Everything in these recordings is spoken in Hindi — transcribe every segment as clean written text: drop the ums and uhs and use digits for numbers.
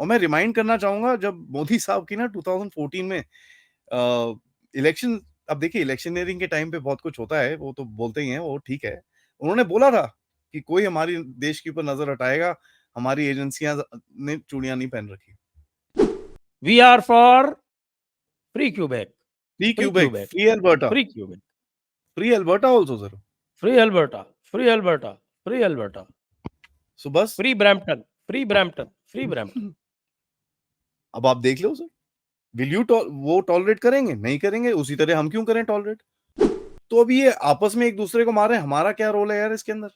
और मैं रिमाइंड करना चाहूंगा जब मोदी साहब की ना 2014 में इलेक्शन, अब देखिए इलेक्शनियरिंग के टाइम पे बहुत कुछ होता है, वो तो बोलते ही हैं, वो ठीक है। उन्होंने बोला था कि कोई हमारी देश के ऊपर नजर हटाएगा, हमारी एजेंसियां ने चूड़ियां नहीं पहन रखी। We are for free Quebec, free free Quebec, Quebec, free Alberta, free Quebec, free Alberta also sir. Free Alberta, free Alberta, free Alberta, so बस free Brampton, free Brampton, free Brampton. अब आप देख लो सर, विल यू वो टॉलरेट करेंगे? नहीं करेंगे। उसी तरह हम क्यों करें टॉलरेट? तो अभी ये आपस में एक दूसरे को मारे, हमारा क्या रोल है यार इसके अंदर?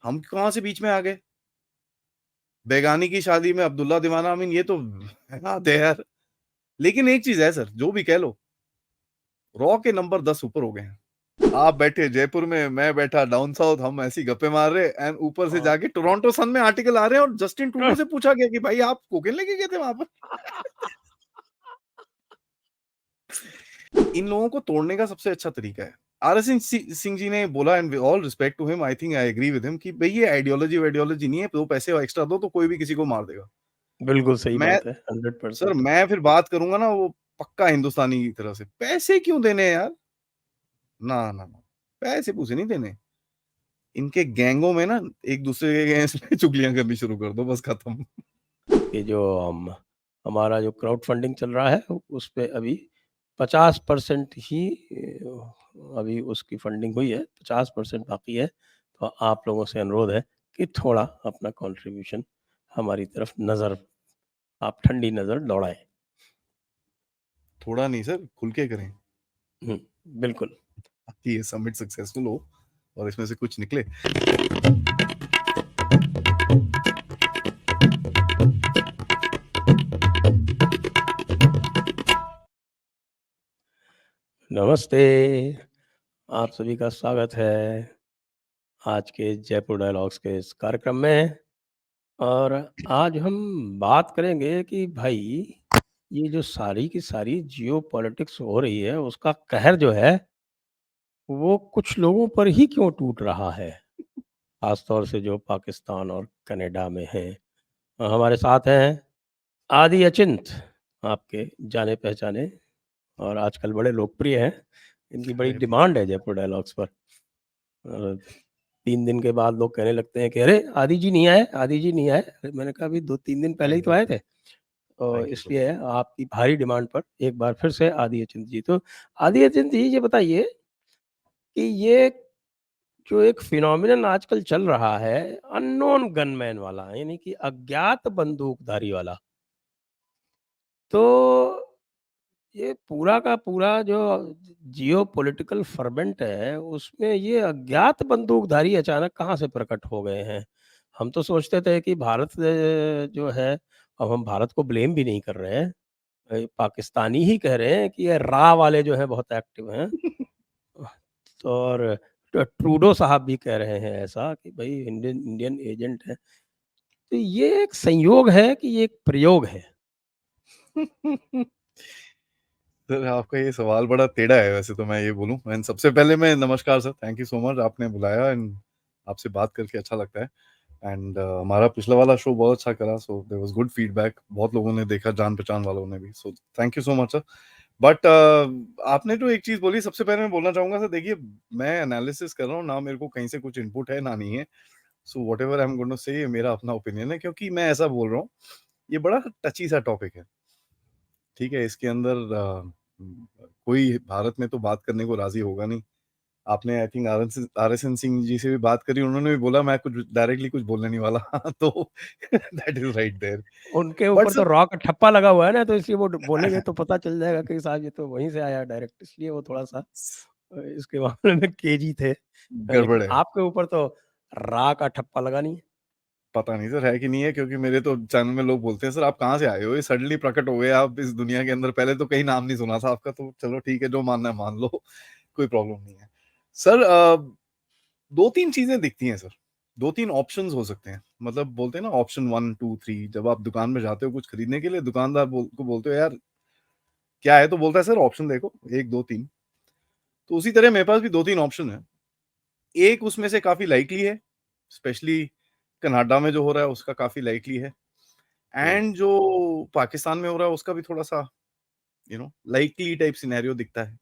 हम कहां से बीच में आ गए? बेगानी की शादी में अब्दुल्ला दीवाना, अमीन, ये तो आते हैं यार। लेकिन एक चीज है सर, जो भी कह लो, रॉ के नंबर 10 ऊपर हो गए हैं। आप बैठे जयपुर में, मैं बैठा डाउन साउथ, हम ऐसी गप्पे मार रहे, एंड ऊपर से जाके टोरंटो सन में आर्टिकल आ रहे हैं और जस्टिन ट्रूडो से पूछा गया कि भाई आप कोकेन लेके गए थे वहां पर? इन लोगों को तोड़ने का सबसे अच्छा तरीका है, सिंह जी ने बोला, and all respect to him, I think I agree with him, कि भाई ये आइडियोलॉजी नहीं है, दो पैसे एक्स्ट्रा दो तो कोई भी किसी को मार देगा। बिल्कुल सही मैं बात है, सर 100%। मैं फिर बात करूंगा ना वो पक्का हिंदुस्तानी की तरह से, पैसे क्यों देने हैं यार? ना ना ना, पैसे पूसे नहीं देने। इनके गैंगों में ना एक दूसरे के अगेंस्ट में चुगलियां करनी शुरू कर दो, बस खत्म। कि जो हमारा जो क्राउड फंडिंग चल रहा है उस पे अभी 50% ही अभी उसकी फंडिंग हुई है, 50% बाकी है। तो आप लोगों से अनुरोध है कि थोड़ा अपना कंट्रीब्यूशन हमारी तरफ नज़र, आप ठंडी नज़र दौड़ाएं। थोड़ा नहीं सर, खुल के करें, बिल्कुल। ताकि ये समिट सक्सेसफुल हो और इसमें से कुछ निकले। नमस्ते, आप सभी का स्वागत है आज के जयपुर डायलॉग्स के इस कार्यक्रम में। और आज हम बात करेंगे कि भाई ये जो सारी की सारी जियो पॉलिटिक्स हो रही है उसका कहर जो है वो कुछ लोगों पर ही क्यों टूट रहा है, खासतौर से जो पाकिस्तान और कनाडा में हैं। हमारे साथ हैं आदि अचिंत, आपके जाने पहचाने और आजकल बड़े लोकप्रिय हैं। इनकी बड़ी डिमांड है जयपुर डायलॉग्स पर। 3 दिन के बाद लोग कहने लगते हैं कि अरे आदि जी नहीं आए, आदि जी नहीं आए। अरे मैंने कहा अभी 2-3 दिन पहले ही तो आए थे। थैंक यू सो इसलिए मच। आपकी भारी डिमांड पर एक बार फिर से आदि अचिंत जी। तो आदि अचिंत जी ये बताइए कि ये जो एक फिनोमिनन आजकल चल रहा है अननोन गनमैन वाला, यानी कि अज्ञात बंदूकधारी वाला, तो ये पूरा का पूरा जो जियो पॉलिटिकल फर्मेंट है उसमें ये अज्ञात बंदूकधारी अचानक कहाँ से प्रकट हो गए हैं? हम तो सोचते थे कि भारत जो है, अब हम भारत को ब्लेम भी नहीं कर रहे हैं, पाकिस्तानी ही कह रहे हैं कि ये रा वाले जो हैं बहुत एक्टिव हैं। तो और ट्रूडो साहब भी कह रहे हैं ऐसा कि भाई इंडियन इंडियन एजेंट है। तो ये एक संयोग है कि ये एक प्रयोग है? सर आपका ये सवाल बड़ा टेढ़ा है, वैसे तो मैं ये बोलूं, एंड सबसे पहले मैं नमस्कार sir, thank you so much, आपने बुलाया, एंड आपसे बात करके अच्छा लगता है। एंड हमारा पिछला वाला शो बहुत अच्छा करा, so there was good feedback, बहुत लोगों ने देखा, जान पहचान वालों ने भी, so thank you so much sir. But आपने जो एक चीज बोली, सबसे पहले मैं बोलना चाहूंगा सर, देखिए मैं एनालिसिस कर रहा हूँ ना, मेरे को कहीं से कुछ इनपुट है ना नहीं है। So whatever I am going to say, ये मेरा अपना ओपिनियन है, क्योंकि मैं ऐसा बोल रहा हूँ, ये बड़ा टची सा टॉपिक है। ठीक है, इसके अंदर कोई भारत में तो बात करने को राजी होगा नहीं। आपने I think R S N Singh ji से भी बात करी, उन्होंने भी बोला मैं कुछ डायरेक्टली कुछ बोलने नहीं वाला। तो दैट इज राइट देयर। उनके बट ऊपर तो रॉ का ठप्पा लगा हुआ है ना, तो इसलिए वो बोलेंगे तो पता चल जाएगा कि साहब ये तो वहीं से आया डायरेक्ट, इसलिए वो थोड़ा सा इसके मामले में केजी थे। लेकिन गड़बड़ है। आपके ऊपर तो रा का ठप्पा लगा नहीं है। पता नहीं सर है कि नहीं है, क्योंकि मेरे तो चैनल में लोग बोलते हैं सर आप कहाँ से आए हो, ये सडनली प्रकट हो गए आप इस दुनिया के अंदर, पहले तो कहीं नाम नहीं सुना था आपका, तो चलो ठीक है, जो मानना है मान लो, कोई प्रॉब्लम नहीं है। सर दो तीन चीजें दिखती हैं सर, दो तीन ऑप्शंस हो सकते हैं, मतलब बोलते हैं ना ऑप्शन 1 2 3, जब आप दुकान में जाते हो कुछ खरीदने के लिए, दुकानदार को बोलते हो यार क्या है, तो बोलता है सर ऑप्शन देखो 1 2 3। तो उसी तरह मेरे पास भी 2 3 ऑप्शन है। एक उसमें से काफी लाइकली है, स्पेशली कनाडा में जो हो रहा है उसका काफी लाइकली है। एंड जो पाकिस्तान में हो रहा है उसका भी थोड़ा-सा लाइकली टाइप सिनेरियो दिखता है।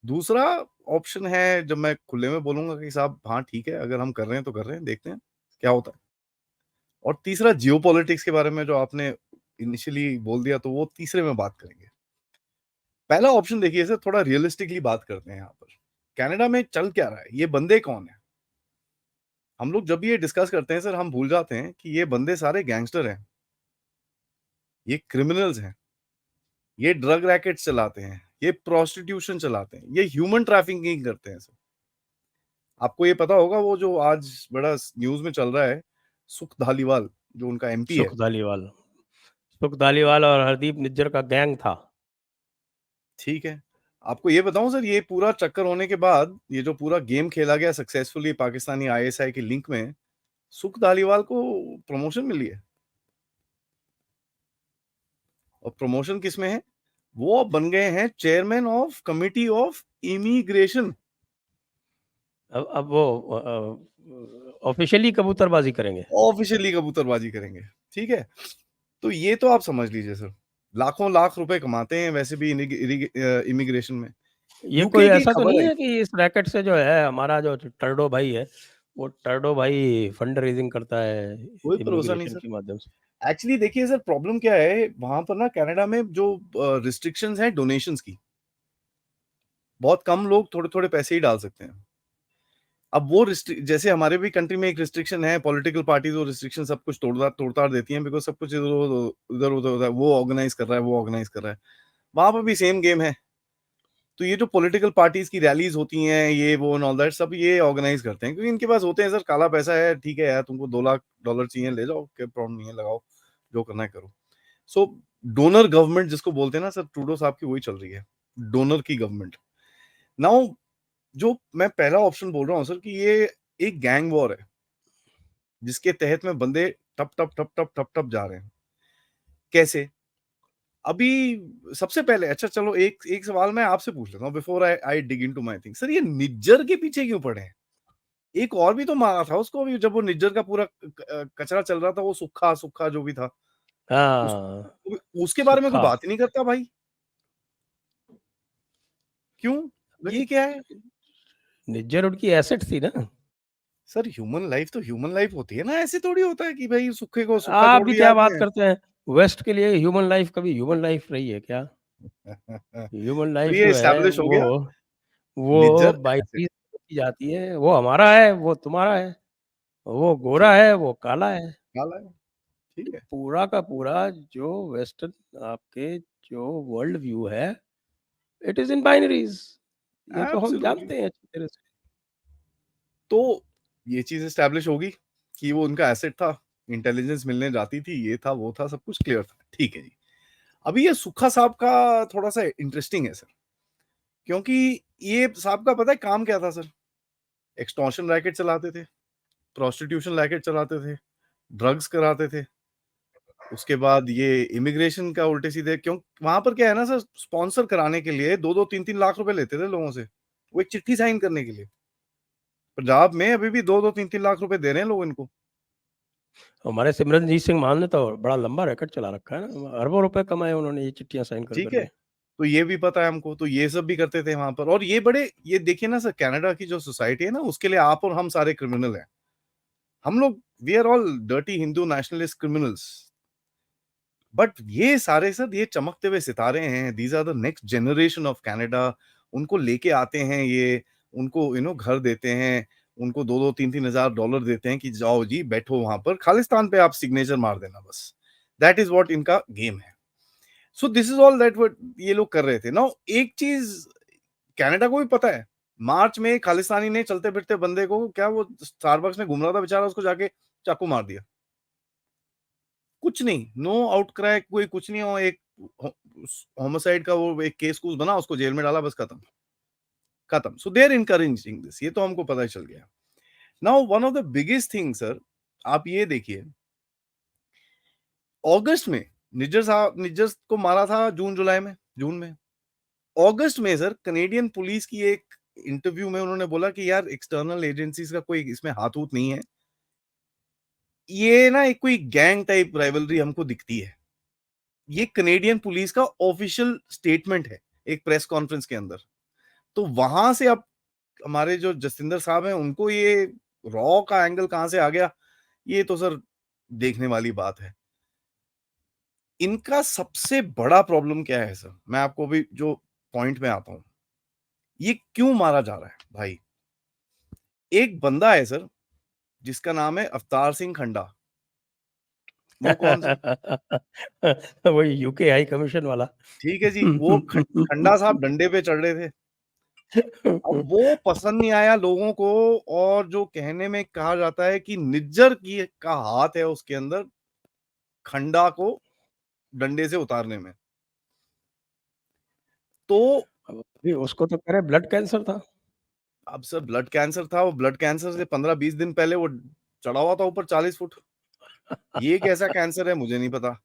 दूसरा ऑप्शन है जब मैं खुले में बोलूँगा कि साहब हाँ, ठीक है, अगर हम कर रहे हैं तो कर रहे हैं, देखते हैं क्या होता है। और तीसरा जियोपॉलिटिक्स के बारे में जो आपने इनिशियली बोल दिया तो वो तीसरे में बात करेंगे। पहला ऑप्शन देखिए सर थोड़ा रियलिस्टिकली बात करते हैं यहाँ पर। कनाडा में चल क्या रहा है? ये बंदे कौन हैं? हम लोग जब ये डिस्कस करते हैं सर हम भूल जाते हैं कि ये बंदे सारे गैंगस्टर हैं। ये क्रिमिनल्स हैं। ये ड्रग रैकेट्स चलाते हैं। ये प्रोस्टिट्यूशन चलाते हैं। ये ह्यूमन ट्रैफिकिंग करते हैं सर। आपको ये पता होगा वो जो आज बड़ा न्यूज़ में चल रहा है, सुख धालीवाल जो उनका एमपी है। सुख धालीवाल और हरदीप निज्जर का गैंग था। ठीक है। आपको ये बताऊँ सर ये पूरा चक्कर होने के बाद, ये जो पूरा गेम खेला गया सक्सेसफुली पाकिस्तानी आईएसआई के लिंक में, सुख धालीवाल को प्रमोशन मिली है। और प्रमोशन किसमें है? वो अब बन गए हैं chairman of committee of immigration. अब वो ऑफिशियली कबूतरबाजी करेंगे। ऑफिशियली कबूतरबाजी करेंगे। ठीक है? तो ये तो आप समझ लीजिए सर। लाखों लाख रुपए कमाते हैं वैसे भी इमिग्रेशन में। ये कोई यूके की ऐसा तो खबर नहीं आई है कि इस रैकेट से जो है हमारा जो टर्डो भाई है, वो टर्डो भाई फंड रेज़िंग करता है कोई भरोसा नहीं इमिग्रेशन सर। के माध्यम से? एक्चुअली देखिए सर प्रॉब्लम क्या है वहां पर ना कनाडा में जो रिस्ट्रिक्शंस हैं डोनेशंस की, बहुत कम लोग थोड़े थोड़े पैसे ही डाल सकते हैं। अब वो जैसे हमारे भी कंट्री में एक रिस्ट्रिक्शन है, पॉलिटिकल पार्टीज वो रिस्ट्रिक्शन सब कुछ तोड़ताड़ देती हैं बिकॉज सब कुछ इधर उधर उधर वो ऑर्गेनाइज कर रहा है, वो ऑर्गेनाइज कर रहा है। वहां पर भी सेम गेम है। तो ये जो पॉलिटिकल पार्टीज की रैलीज होती हैं ये वो एंड ऑल दैट सब ये ऑर्गेनाइज करते हैं क्योंकि इनके पास होते हैं सर काला पैसा है। ठीक है यार तुमको $2 लाख चाहिए ले जाओ, कोई प्रॉब्लम नहीं है, लगाओ जो करना है करो। सो डोनर गवर्नमेंट जिसको बोलते हैं ना सर, ट्रूडो साहब की वही चल रही है, डोनर की गवर्नमेंट। नाउ जो मैं पहला ऑप्शन बोल रहा हूँ सर कि ये एक गैंग वॉर है जिसके तहत में बंदे टप टप टप टप टप टप जा रहे हैं। कैसे? अभी सबसे पहले अच्छा चलो एक एक सवाल मैं आपसे पूछ लेता हूँ before I I dig into my thing. Sir ये निज्जर के पीछे क्यों पड़े हैं? एक और भी तो मारा था उसको अभी जब वो निज्जर का पूरा कचरा चल रहा था, वो सुक्खा सुक्खा जो भी था उस, हाँ, उसके बारे में कोई सुक्खा। बात ही नहीं करता भाई। क्यों? भाई ये क्या है? निज्जर उनकी एसेट थी ना। सर ह्यूमन लाइफ तो ह्यूमन लाइफ होती है ना, ऐसे थोड़ी होता है कि भाई सुक्खे को सुक्खा आप छोड़ भी दिया क्या बात आपने। करते हैं? वेस्ट के लिए ह्यूमन लाइफ कभी ह्यूमन लाइफ रही है क्या? ह्यूमन तो लाइफ ये जो है एस्टैब्लिश हो गया वो निज्जर ऐसे। 22 की जाती है, वो हमारा है, वो तुम्हारा है, वो गोरा ठीक है, वो काला है। काला है, ठीक है। पूरा का पूरा जो वेस्टर्न आपके जो वर्ल्ड व्यू है, इट इज़ इन बाइनरीज़। ये तो हम एब्सोल्युटली। जानते हैं अच्छी तरह से। तो ये चीज़ एस्टैब्लिश होगी कि वो उनका एसेट था, इंटेलिजेंस मिलने जाती थी, ये था, वो था, सब कुछ क्लियर था। ठीक है जी। अभी ये सुक्खा साहब का थोड़ा-सा इंटरेस्टिंग है सर, क्योंकि ये साहब का पता है काम क्या था सर? एक्सटॉर्शन रैकेट चलाते थे, प्रोस्टिट्यूशन रैकेट चलाते थे, ड्रग्स कराते थे। उसके बाद ये इमिग्रेशन का उल्टे-सीधे क्यों वहाँ पर क्या है ना सर स्पॉन्सर कराने के लिए 2-2 3-3 लाख रुपए लेते थे लोगों से। वो एक चिट्ठी साइन करने के लिए। पंजाब में अभी भी 2-2 3-3 लाख रुपए दे रहे हैं लोग इनको। हमारे सिमरनजीत सिंह मान ने तो बड़ा लंबा रैकेट चला रखा है ना, अरबों रुपए कमाए उन्होंने ये चिट्ठियाँ साइन कर ठीक कर है? के। तो ये भी पता है हमको, तो ये सब भी करते थे वहाँ पर और ये बड़े ये देखिए ना सर कनाडा की जो सोसाइटी है ना उसके लिए आप और हम सारे क्रिमिनल हैं। हम लोग we are all dirty Hindu nationalist criminals. But ये सारे सर ये चमकते हुए सितारे हैं, these are the next generation of Canada. उनको लेके आते हैं ये, उनको घर देते हैं, उनको 2-2 3-3 हज़ार डॉलर देते हैं कि जाओ जी बैठो वहाँ पर, खालिस्तान पे आप सिग्नेचर मार देना बस। दैट इज़ व्हाट इनका गेम है। So this is all that what ये लोग कर रहे थे। नाउ एक चीज़ कनाडा को भी पता है, मार्च में खालिस्तानी ने चलते-फिरते बंदे को क्या वो स्टारबक्स में घूम रहा था बेचारा उसको जाके चाकू मार दिया। कुछ नहीं, नो आउटक्राई कोई कुछ नहीं हो एक हो होमिसाइड का वो एक केस-कूस बना उसको जेल में डाला बस खत्म, खत्म। सो दे आर एनकरेजिंग दिस ये तो हमको पता ही चल गया। Now one of the biggest thing sir आप ये देखिए अगस्त में निज्जर को मारा था जून-जुलाई में, जून में। अगस्त में सर कनेडियन पुलिस की एक इंटरव्यू में उन्होंने बोला कि यार एक्सटर्नल एजेंसीज का कोई इसमें हाथ-वूथ नहीं है। ये ना एक कोई गैंग टाइप राइवलरी हमको दिखती है। ये कनेडियन पुलिस का ऑफिशियल स्टेटमेंट है एक प्रेस कॉन्फ्रेंस के अंदर। तो वहां से अब हमारे जो जसविंदर साहब हैं उनको ये रॉ का एंगल कहां से आ गया, ये तो सर देखने वाली बात है। इनका सबसे बड़ा प्रॉब्लम क्या है सर, मैं आपको अभी जो पॉइंट में आता हूं, ये क्यों मारा जा रहा है भाई। एक बंदा है सर जिसका नाम है अवतार सिंह खंडा। वो कौन सर? वही यूके हाई कमीशन वाला। ठीक है जी, वो खंडा साहब डंडे पे चढ़ रहे थे। अब वो पसंद नहीं आया लोगों को, और जो कहने में कहा जाता है कि निज्जर की का हाथ है उसके अंदर खंडा को डंडे से उतारने में। तो अब अभी उसको तो कह रहे ब्लड कैंसर था। अब सर ब्लड कैंसर था, वो ब्लड कैंसर से 15-20 दिन पहले वो चढ़ा हुआ था ऊपर 40 फुट। ये कैसा कैंसर है मुझे नहीं पता।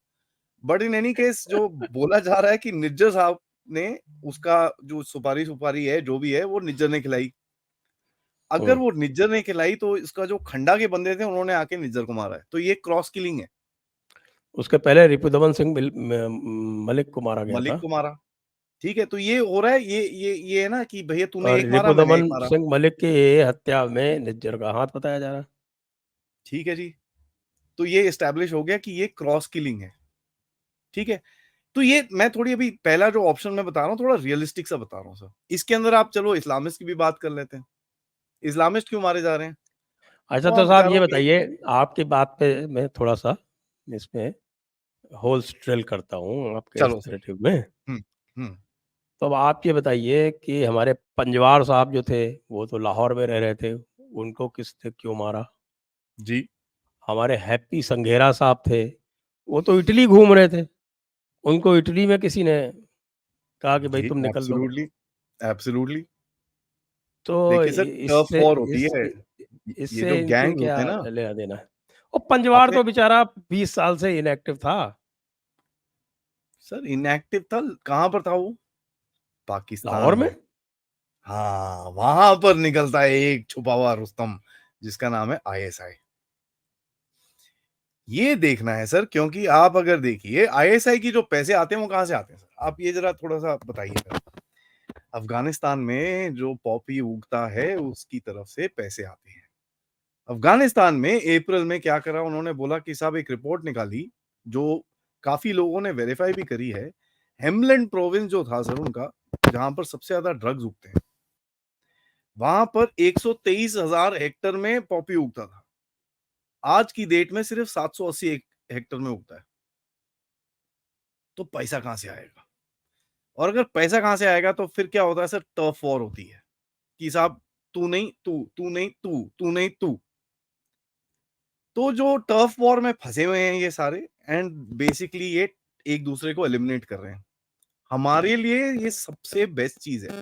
बट इन एनी केस जो बोला जा रहा है कि निज्जर साहब ने उसका जो सुपारी सुपारी है जो भी है वो निज्जर ने खिलाई। अगर हुँ। वो निज्जर ने खिलाई तो इसका जो खंडा के बंदे थे उन्होंने आके निज्जर को मारा है, तो ये क्रॉस किलिंग है। उसके पहले रिपुदमन सिंह मलिक को मारा गया मलिक था। को मारा। ठीक है, तो ये हो रहा है, ये है ना कि भैया तूने और एक मारा मैंने एक रिपुदमन मारा। सिंह मलिक की हत्या में निज्जर का हाथ बताया जा रहा है। ठीक है जी, तो ये एस्टैब्लिश हो गया कि ये क्रॉस किलिंग है। ठीक है, तो ये मैं थोड़ी अभी पहला जो ऑप्शन मैं बता रहा हूँ थोड़ा रियलिस्टिक सा बता रहा हूँ सर। इसके अंदर आप चलो इस्लामिस्ट की भी बात कर लेते हैं। इस्लामिस्ट क्यों मारे जा रहे हैं? अच्छा वो तो हम साहब ये बेचारों के। बताइए, आपकी बात पे मैं थोड़ा-सा इसमें होल्स ड्रिल करता हूँ आपके इस चलो सर। नैरेटिव में। हुँ, हुँ। तो अब आप ये बताइए कि हमारे पंजवार साहब जो थे, वो तो लाहौर में रह रहे थे, उनको किसने क्यों मारा? जी, हमारे हैप्पी संघेरा साहब थे, वो तो इटली घूम रहे थे, उनको इटली में किसी ने कहा कि भई जी, तुम निकल लो। Absolutely, absolutely. तो देखिए सर, इ टफ इससे वॉर होती इस है। इ ये इससे जो इनके गैंग्स क्या होते हैं ना, लेना-देना है? और पंजवार आपने तो बेचारा 20 साल से इनएक्टिव था। सर इनएक्टिव था, कहाँ पर था वो? लाहौर पाकिस्तान में? में। हाँ, वहाँ पर निकलता है एक छुपा हुआ रुस्तम जिसका नाम है आईएसआई। ये देखना है सर, क्योंकि आप अगर देखिए आईएसआई की जो पैसे आते हैं वो कहाँ से आते हैं सर? आप ये ज़रा थोड़ा-सा बताइएगा। अफ़गानिस्तान में जो पॉपी उगता है उसकी तरफ से पैसे आते हैं। अफ़गानिस्तान में अप्रैल में क्या करा उन्होंने, बोला कि साहब एक रिपोर्ट निकाली जो काफ़ी लोगों ने वेरीफ़ाई भी करी है। हेमलैंड प्रोविंस जो था सर उनका, जहाँ पर सबसे ज़्यादा ड्रग्स उगते हैं, वहाँ पर 123,000 हेक्टेयर में पॉपी उगता था। आज की डेट में सिर्फ 780 हेक्टेयर में उगता है। तो पैसा कहाँ से आएगा? और अगर पैसा कहाँ से आएगा तो फिर क्या होता है सर, टर्फ वॉर होती है कि साहब तू नहीं तू, तू नहीं तू, तू नहीं तू। तो जो टर्फ वॉर में फँसे हुए हैं ये सारे, एंड बेसिकली ये एक दूसरे को एलिमिनेट कर रहे हैं। हमारे लिए ये सबसे बेस्ट चीज़ है।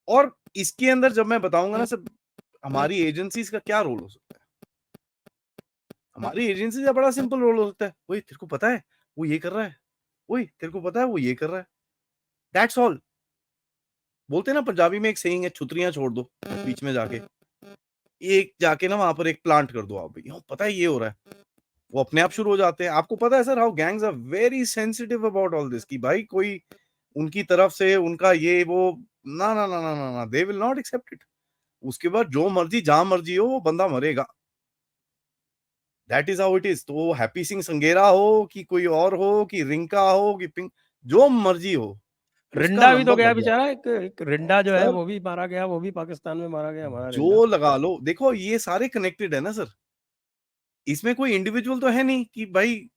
और इसके अंदर जब मैं बताऊँगा ना सर, हमारी एजेंसीज़ का क्या रोल हो सकता है? हमारी एजेंसी का बड़ा सिंपल रोल हो सकता है। ओए तेरे को पता है वो ये कर रहा है, ओए तेरे को पता है वो ये कर रहा है। That's all. बोलते हैं ना पंजाबी में एक सेइंग है, छुतरियां छोड़ दो बीच में जाके, एक जाके ना वहां पर एक प्लांट कर दो आप, भैया पता है ये हो रहा है। वो अपने आप शुरू हो जाते हैं। आपको पता है sir how gangs are very sensitive about all this, कि भाई कोई उनकी तरफ से उनका ये वो, ना ना ना ना ना ना, they will not accept it. उसके बाद जो मर्जी जहां मर्जी हो वो बंदा मरेगा। That is how it is. तो वो हैप्पी सिंह संगेरा हो कि कोई और हो कि रिंका हो कि पिंक, जो मर्जी हो, उसका रिंडा भी तो नंबर गया लग गया। बेचारा, एक रिंडा जो है सर वो भी मारा गया, वो भी पाकिस्तान में मारा गया, हमारा रिंडा। जो लगा लो, देखो ये सारे कनेक्टेड है ना सर। इसमें कोई इंडिविजुअल तो है नहीं कि भाई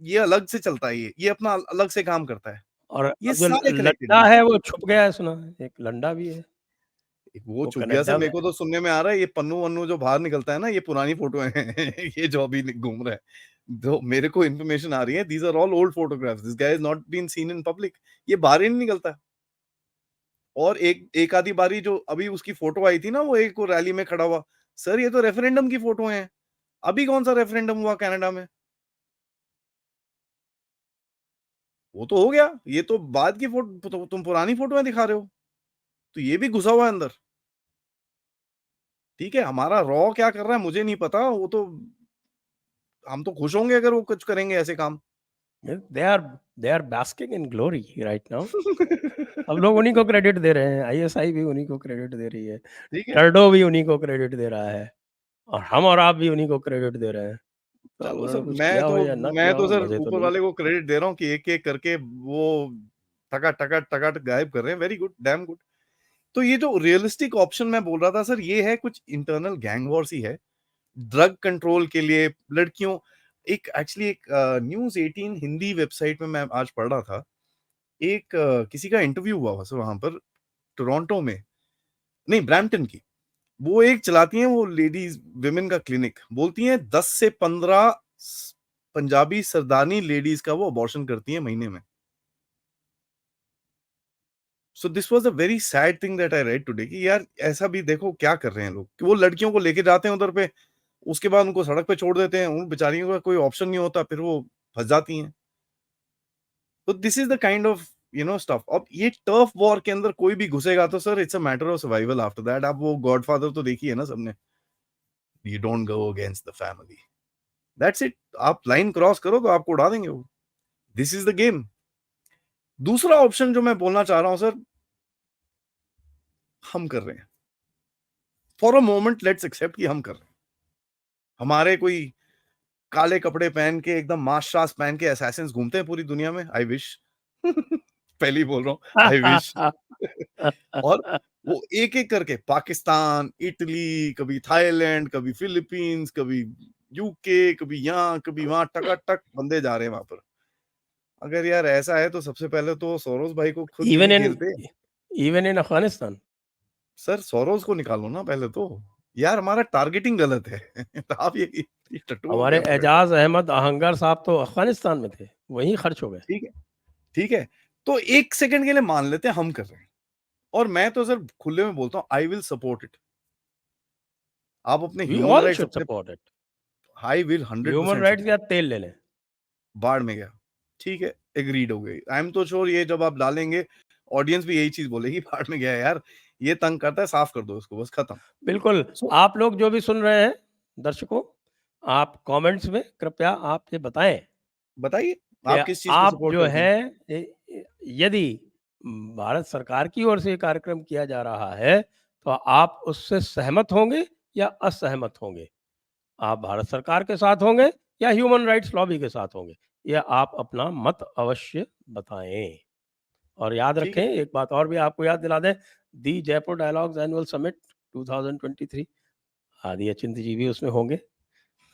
ये अलग से चलता है, ये अपना अलग से काम करता है। और ये अब जो सारे कनेक्टेड लंडा हैं। है वो छुप गया है सुना है, एक लंडा भी है, वो वो छुप गया सर, कनाडा में मेरे को है। तो सुनने में आ रहा है ये पन्नू-वन्नू जो बाहर निकलता है ना, ये पुरानी फ़ोटो है। ये जो अभी घूम रहा है। जो मेरे को इन्फॉर्मेशन आ रही है, these are all old photographs. This guy is not been seen in public. ये बाहर ही नहीं निकलता। और एक एक आधी बारी जो अभी उसकी फ़ोटो आई थी ना, वो एक वो रैली में खड़ा हुआ। सर ये तो रेफरेंडम की फ़ोटो हैं। अभी कौन-सा रेफरेंडम हुआ कनाडा में? वो तो हो गया। ये तो बाद की तुम पुरानी फ़ोटोएँ दिखा रहे हो। तो ये भी घुसा हुआ है अंदर। ठीक है, हमारा रॉ क्या कर रहा है मुझे नहीं पता, वो तो हम तो खुश होंगे अगर वो कुछ करेंगे ऐसे काम। They are basking in glory right now. अब लोग उन्हीं को क्रेडिट दे रहे हैं, आईएसआई भी उन्हीं को क्रेडिट दे रही है, ठीक है। टर्डो भी उन्हीं को क्रेडिट दे रहा है, और हम और आप भी उन्हीं को क्रेडिट दे रहे हैं। तो अब चलो सर, उन्होंने कुछ किया हो या ना मैं किया तो हो, सर मज़े तो ऊपर नहीं। वाले को क्रेडिट दे रहा हूँ कि एक-एक करके वो टका-टक गायब कर रहे हैं। Very good, damn good. तो ये जो रियलिस्टिक ऑप्शन मैं बोल रहा था सर, ये है कुछ इंटरनल गैंग वॉर्स ही है। ड्रग कंट्रोल के लिए लड़कियों, एक एक्चुअली एक न्यूज़ 18 हिंदी वेबसाइट में मैं आज पढ़ रहा था। एक किसी का इंटरव्यू हुआ सर वहाँ पर टोरंटो में, नहीं ब्रैम्पटन की। वो एक चलाती हैं वो लेडीज़ विमेन का क्लिनिक। बोलती हैं 10 से 15 पंजाबी सरदारनी लेडीज़ का वो अबॉर्शन करती हैं महीने में। So this was a very sad thing that I read today कि यार ऐसा भी देखो क्या कर रहे हैं लोग, कि वो लड़कियों को लेके जाते हैं उधर पे, उसके बाद उनको सड़क पे छोड़ देते हैं, उन बेचारियों का कोई ऑप्शन नहीं होता, फिर वो फँस जाती हैं। तो this is the kind of stuff. अब ये टर्फ वॉर के अंदर कोई भी घुसेगा तो sir it's a matter of survival after that. आप वो गॉडफादर तो देखी है ना सबने, you don't go against the family, that's it. आप लाइन क्रॉस करो तो आपको उड़ा देंगे वो। This is the game. दूसरा ऑप्शन जो मैं बोलना चाह रहा हूँ सर, हम कर रहे हैं। For a moment let's accept कि हम कर रहे हैं। हमारे कोई काले कपड़े पहन के एकदम मास-शास पहन के असैसिन्स घूमते हैं पूरी दुनिया में, आई विश। पहले ही बोल रहा हूँ, आई विश। और वो एक-एक करके पाकिस्तान, इटली, कभी थाईलैंड, कभी फिलीपींस, कभी यूके, कभी यहाँ, कभी वहाँ, टका-टक बंदे जा रहे हैं वहाँ पर। अगर यार ऐसा है तो सबसे पहले तो सोरोस भाई को खुद क्यों इवन नहीं इन घेरते? Even in Afghanistan. Sir Soros को निकालो ना पहले तो। यार हमारा टारगेटिंग गलत है। तो आप ये टट्टू हो हमारे गए पूरे। एजाज़ अहमद आहंगर साहब तो अफ़गानिस्तान में थे, वहीं खर्च हो गए। ठीक है, ठीक है। तो 1 सेकंड के लिए मान लेते हैं हम कर रहे हैं, और मैं तो सर खुले में बोलता हूँ आई विल सपोर्ट इट। आप अपने we human all rights should अपने, support it. I will human 100% rights या सपोर्ट। तेल ले लें। बाढ़ में गया। ठीक है, एग्रीड हो गई। आई एम तो श्योर ये जब आप डालेंगे, ऑडियंस भी यही चीज़ बोलेगी बाढ़ में गया यार, ये तंग करता है, साफ कर दो इसको बस खत्म। बिल्कुल, सो आप लोग जो भी सुन रहे हैं, दर्शकों, आप कमेंट्स में कृपया आप ये बताएँ बताइए, कि आप किस चीज़ को आप सपोर्ट जो करते हैं? है यदि भारत सरकार की ओर से ये कार्यक्रम किया जा रहा है, तो आप उससे सहमत होंगे या असहमत होंगे? आप भारत सरकार के साथ होंगे या ह्यूमन राइट्स लॉबी के साथ होंगे? ये आप अपना मत अवश्य बताएँ। और याद ठीक रखें, है। एक बात और भी आपको याद दिला दें, दी जयपुर डायलॉग्स एनुअल समिट 2023, आदि अचिंत जी भी उसमें होंगे।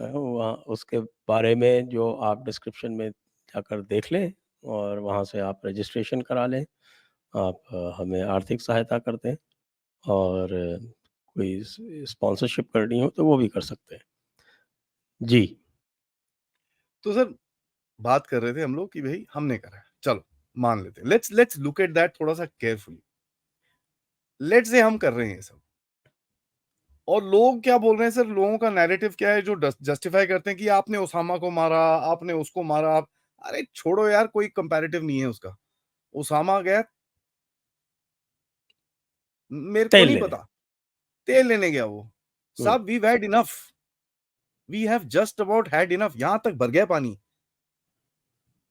वहाँ उसके बारे में जो आप डिस्क्रिप्शन में जाकर देख लें और वहाँ से आप रजिस्ट्रेशन करा लें। आप हमें आर्थिक सहायता कर दें, और कोई स्पॉन्सरशिप करनी हो तो वो भी कर सकते हैं। जी। तो सर बात कर रहे थे हम लोग कि भई हमने करा है, चलो मान लेते हैं। Let's let's look at that थोड़ा-सा केयरफुली। लेट्स से हम कर रहे हैं ये सब, और लोग क्या बोल रहे हैं सर, लोगों का नैरेटिव क्या है जो जस्टिफाई करते हैं कि आपने ओसामा को मारा, आपने उसको मारा। आप अरे छोड़ो यार, कोई कंपैरेटिव नहीं है उसका। ओसामा गया, मेरे को तेल नहीं ले लें। पता, तेल लेने गया वो। हुँ। साहब we've had enough, we have just about had enough, यहाँ तक भर गया पानी।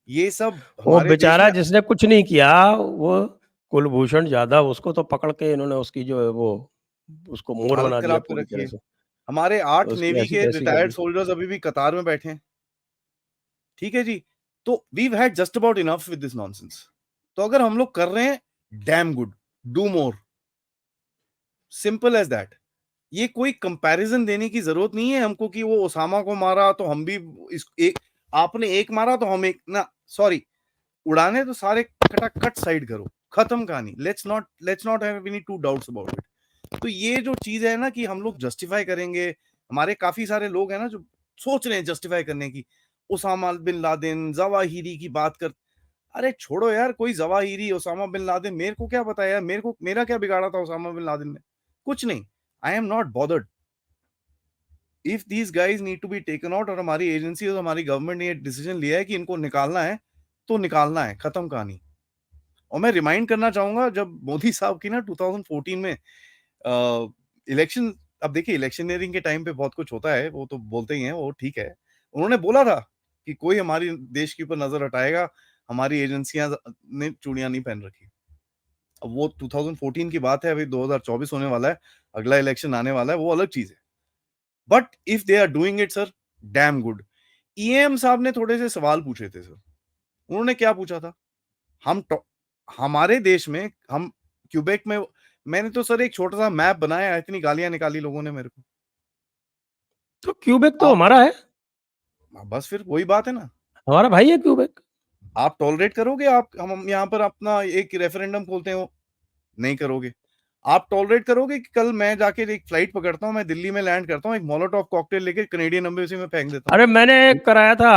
ये सब वो हमारे देश बेचारा में जिसने कुछ नहीं किया, वो कुलभूषण जाधव, उसको तो पकड़ के इन्होंने उसकी जो है वो उसको मोर हालत बना दिया खराब कर पूरी रखी तरह है। से। हमारे 8 उसकी नेवी ऐसी के तैसी कर रिटायर्ड दी। सोल्जर्स अभी भी कतार में बैठे हैं। ठीक है जी। तो we've had just about enough with this nonsense. तो अगर हम लोग कर रहे हैं, damn good, do more, simple as that. ये कोई कंपैरिजन देने की जरूरत नहीं है हमको कि वो ओसामा को मारा तो हम भी इस एक, आपने एक मारा तो हम एक ना, सॉरी, उड़ाने तो सारे कटाकट साइड करो, खत्म कहानी। Let's not have any two doubts about it. तो ये जो चीज है ना कि हम लोग जस्टिफाई करेंगे, हमारे काफी सारे लोग हैं ना जो सोच रहे हैं जस्टिफाई करने की, ओसामा बिन लादेन, जवाहिरी की बात कर। अरे छोड़ो यार, कोई जवाहिरी, ओसामा बिन लादेन, मेरे को क्या पता यार, मेरा क्या बिगाड़ा था ओसामा बिन लादेन ने? कुछ नहीं। I am not bothered. If these guys need to be taken out, और हमारी एजेंसी और हमारी गवर्नमेंट ने ये डिसीजन लिया है कि इनको निकालना है, तो निकालना है, खत्म कहानी। और मैं रिमाइंड करना चाहूंगा, जब मोदी साहब की ना 2014 में इलेक्शन, अब देखिए इलेक्शनियरिंग के टाइम पे बहुत कुछ होता है, वो तो बोलते ही हैं, वो ठीक है, उन्होंने बोला था कि कोई हमारी देश के ऊपर नजर हटाएगा, हमारी एजेंसियां ने चूड़ियां नहीं पहन रखी। अब वो 2014 की बात है, अभी 2024 होने वाला है, अगला इलेक्शन आने वाला है, वो अलग चीज है। But if they are doing it sir, damn good. EAM साहब ने थोड़े से सवाल पूछे थे सर। उन्होंने क्या पूछा था, हमारे देश में, हम क्यूबेक में, मैंने तो सर एक छोटा सा मैप बनाया, इतनी गालियां निकाली लोगों ने मेरे को। तो क्यूबेक तो आप हमारा है, बस फिर वही बात है ना, हमारा भाई है क्यूबेक। आप टॉलरेट करोगे, आप हम यहाँ पर अपना एक रेफरेंडम खोलते हो, नहीं करोगे। आप टॉलरेट करोगे कि कल मैं जाके एक फ्लाइट पकड़ता हूँ, मैं दिल्ली में लैंड करता हूँ, एक मोलोटॉव कॉकटेल लेके कनेडियन एम्बेसी में फेंक देता हूँ। अरे मैंने कराया था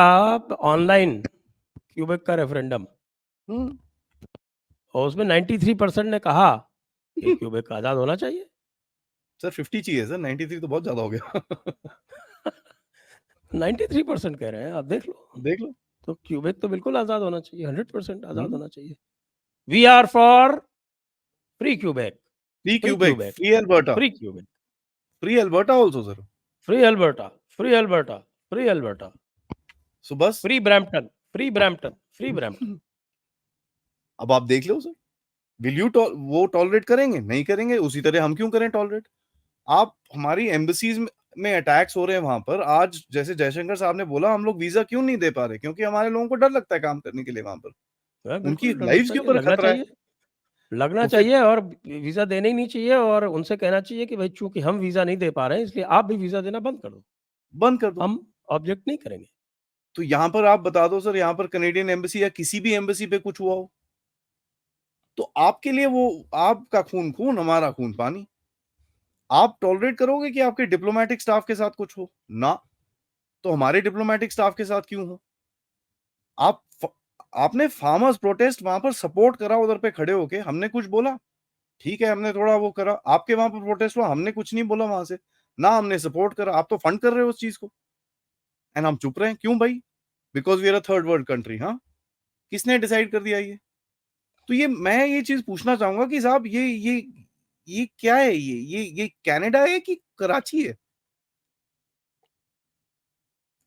ऑनलाइन क्यूबेक का रेफरेंडम, हम्म। और उसमें 93% ने कहा कि क्यूबेक आजाद होना चाहिए। सर 50 चाहिए सर, 93 तो बहुत ज्यादा हो गया। 93% कह रहे हैं, आप देख लो। देख लो। तो क्यूबेक तो बिल्कुल आजाद होना चाहिए, 100% आजाद हम्म। होना चाहिए। We are for free Quebec, free free Quebec, Quebec, free Alberta, free Quebec, free Alberta also sir. Free Alberta, free Alberta, free Alberta, so बस। Free Brampton, free Brampton, free Brampton. अब आप देख लो सर, विल यू वो टॉलरेट करेंगे, नहीं करेंगे, उसी तरह हम क्यों करें टॉलरेट। आप हमारी एम्बेसीज में अटैक्स हो रहे हैं वहां पर, आज जैसे जयशंकर साहब ने बोला, हम लोग वीजा क्यों नहीं दे पा रहे, क्योंकि हमारे लोगों को डर लगता है काम करने के लिए वहां पर, उनकी बिल्कुल डर लाइव्स लगता के है, ऊपर लगना खतरा है। चाहिए, लगना तो फिर चाहिए, और वीज़ा देना ही नहीं चाहिए, और उनसे कहना चाहिए कि भाई चूंकि हम वीज़ा नहीं दे पा रहे हैं, इसलिए आप भी वीज़ा देना बंद कर दो, बंद कर दो। हम ऑब्जेक्ट नहीं करेंगे। तो यहां पर आप बता दो सर, यहां पर कनेडियन एम्बेसी या किसी भी एम्बेसी पे कुछ हुआ हो, तो आपके लिए वो, आपका खून खून, हमारा खून पानी। आप टॉलरेट करोगे कि आपके डिप्लोमेटिक स्टाफ के साथ कुछ हो ना, तो हमारे डिप्लोमेटिक स्टाफ के साथ क्यों हो। आप आपने फार्मर्स प्रोटेस्ट वहां पर सपोर्ट करा, उधर पे खड़े होके, हमने कुछ बोला, ठीक है, हमने थोड़ा वो करा, आपके वहां पर प्रोटेस्ट हुआ, हमने कुछ नहीं बोला वहां से, ना हमने सपोर्ट करा, आप तो फंड कर रहे हो उस चीज को, एंड हम चुप रहे हैं, क्यों भाई, because we are a third world country. हाँ, किसने डिसाइड कर दिया ये। तो ये मैं ये चीज पूछना चाहूंगा कि साहब, ये क्या है, ये कनाडा है कि कराची है।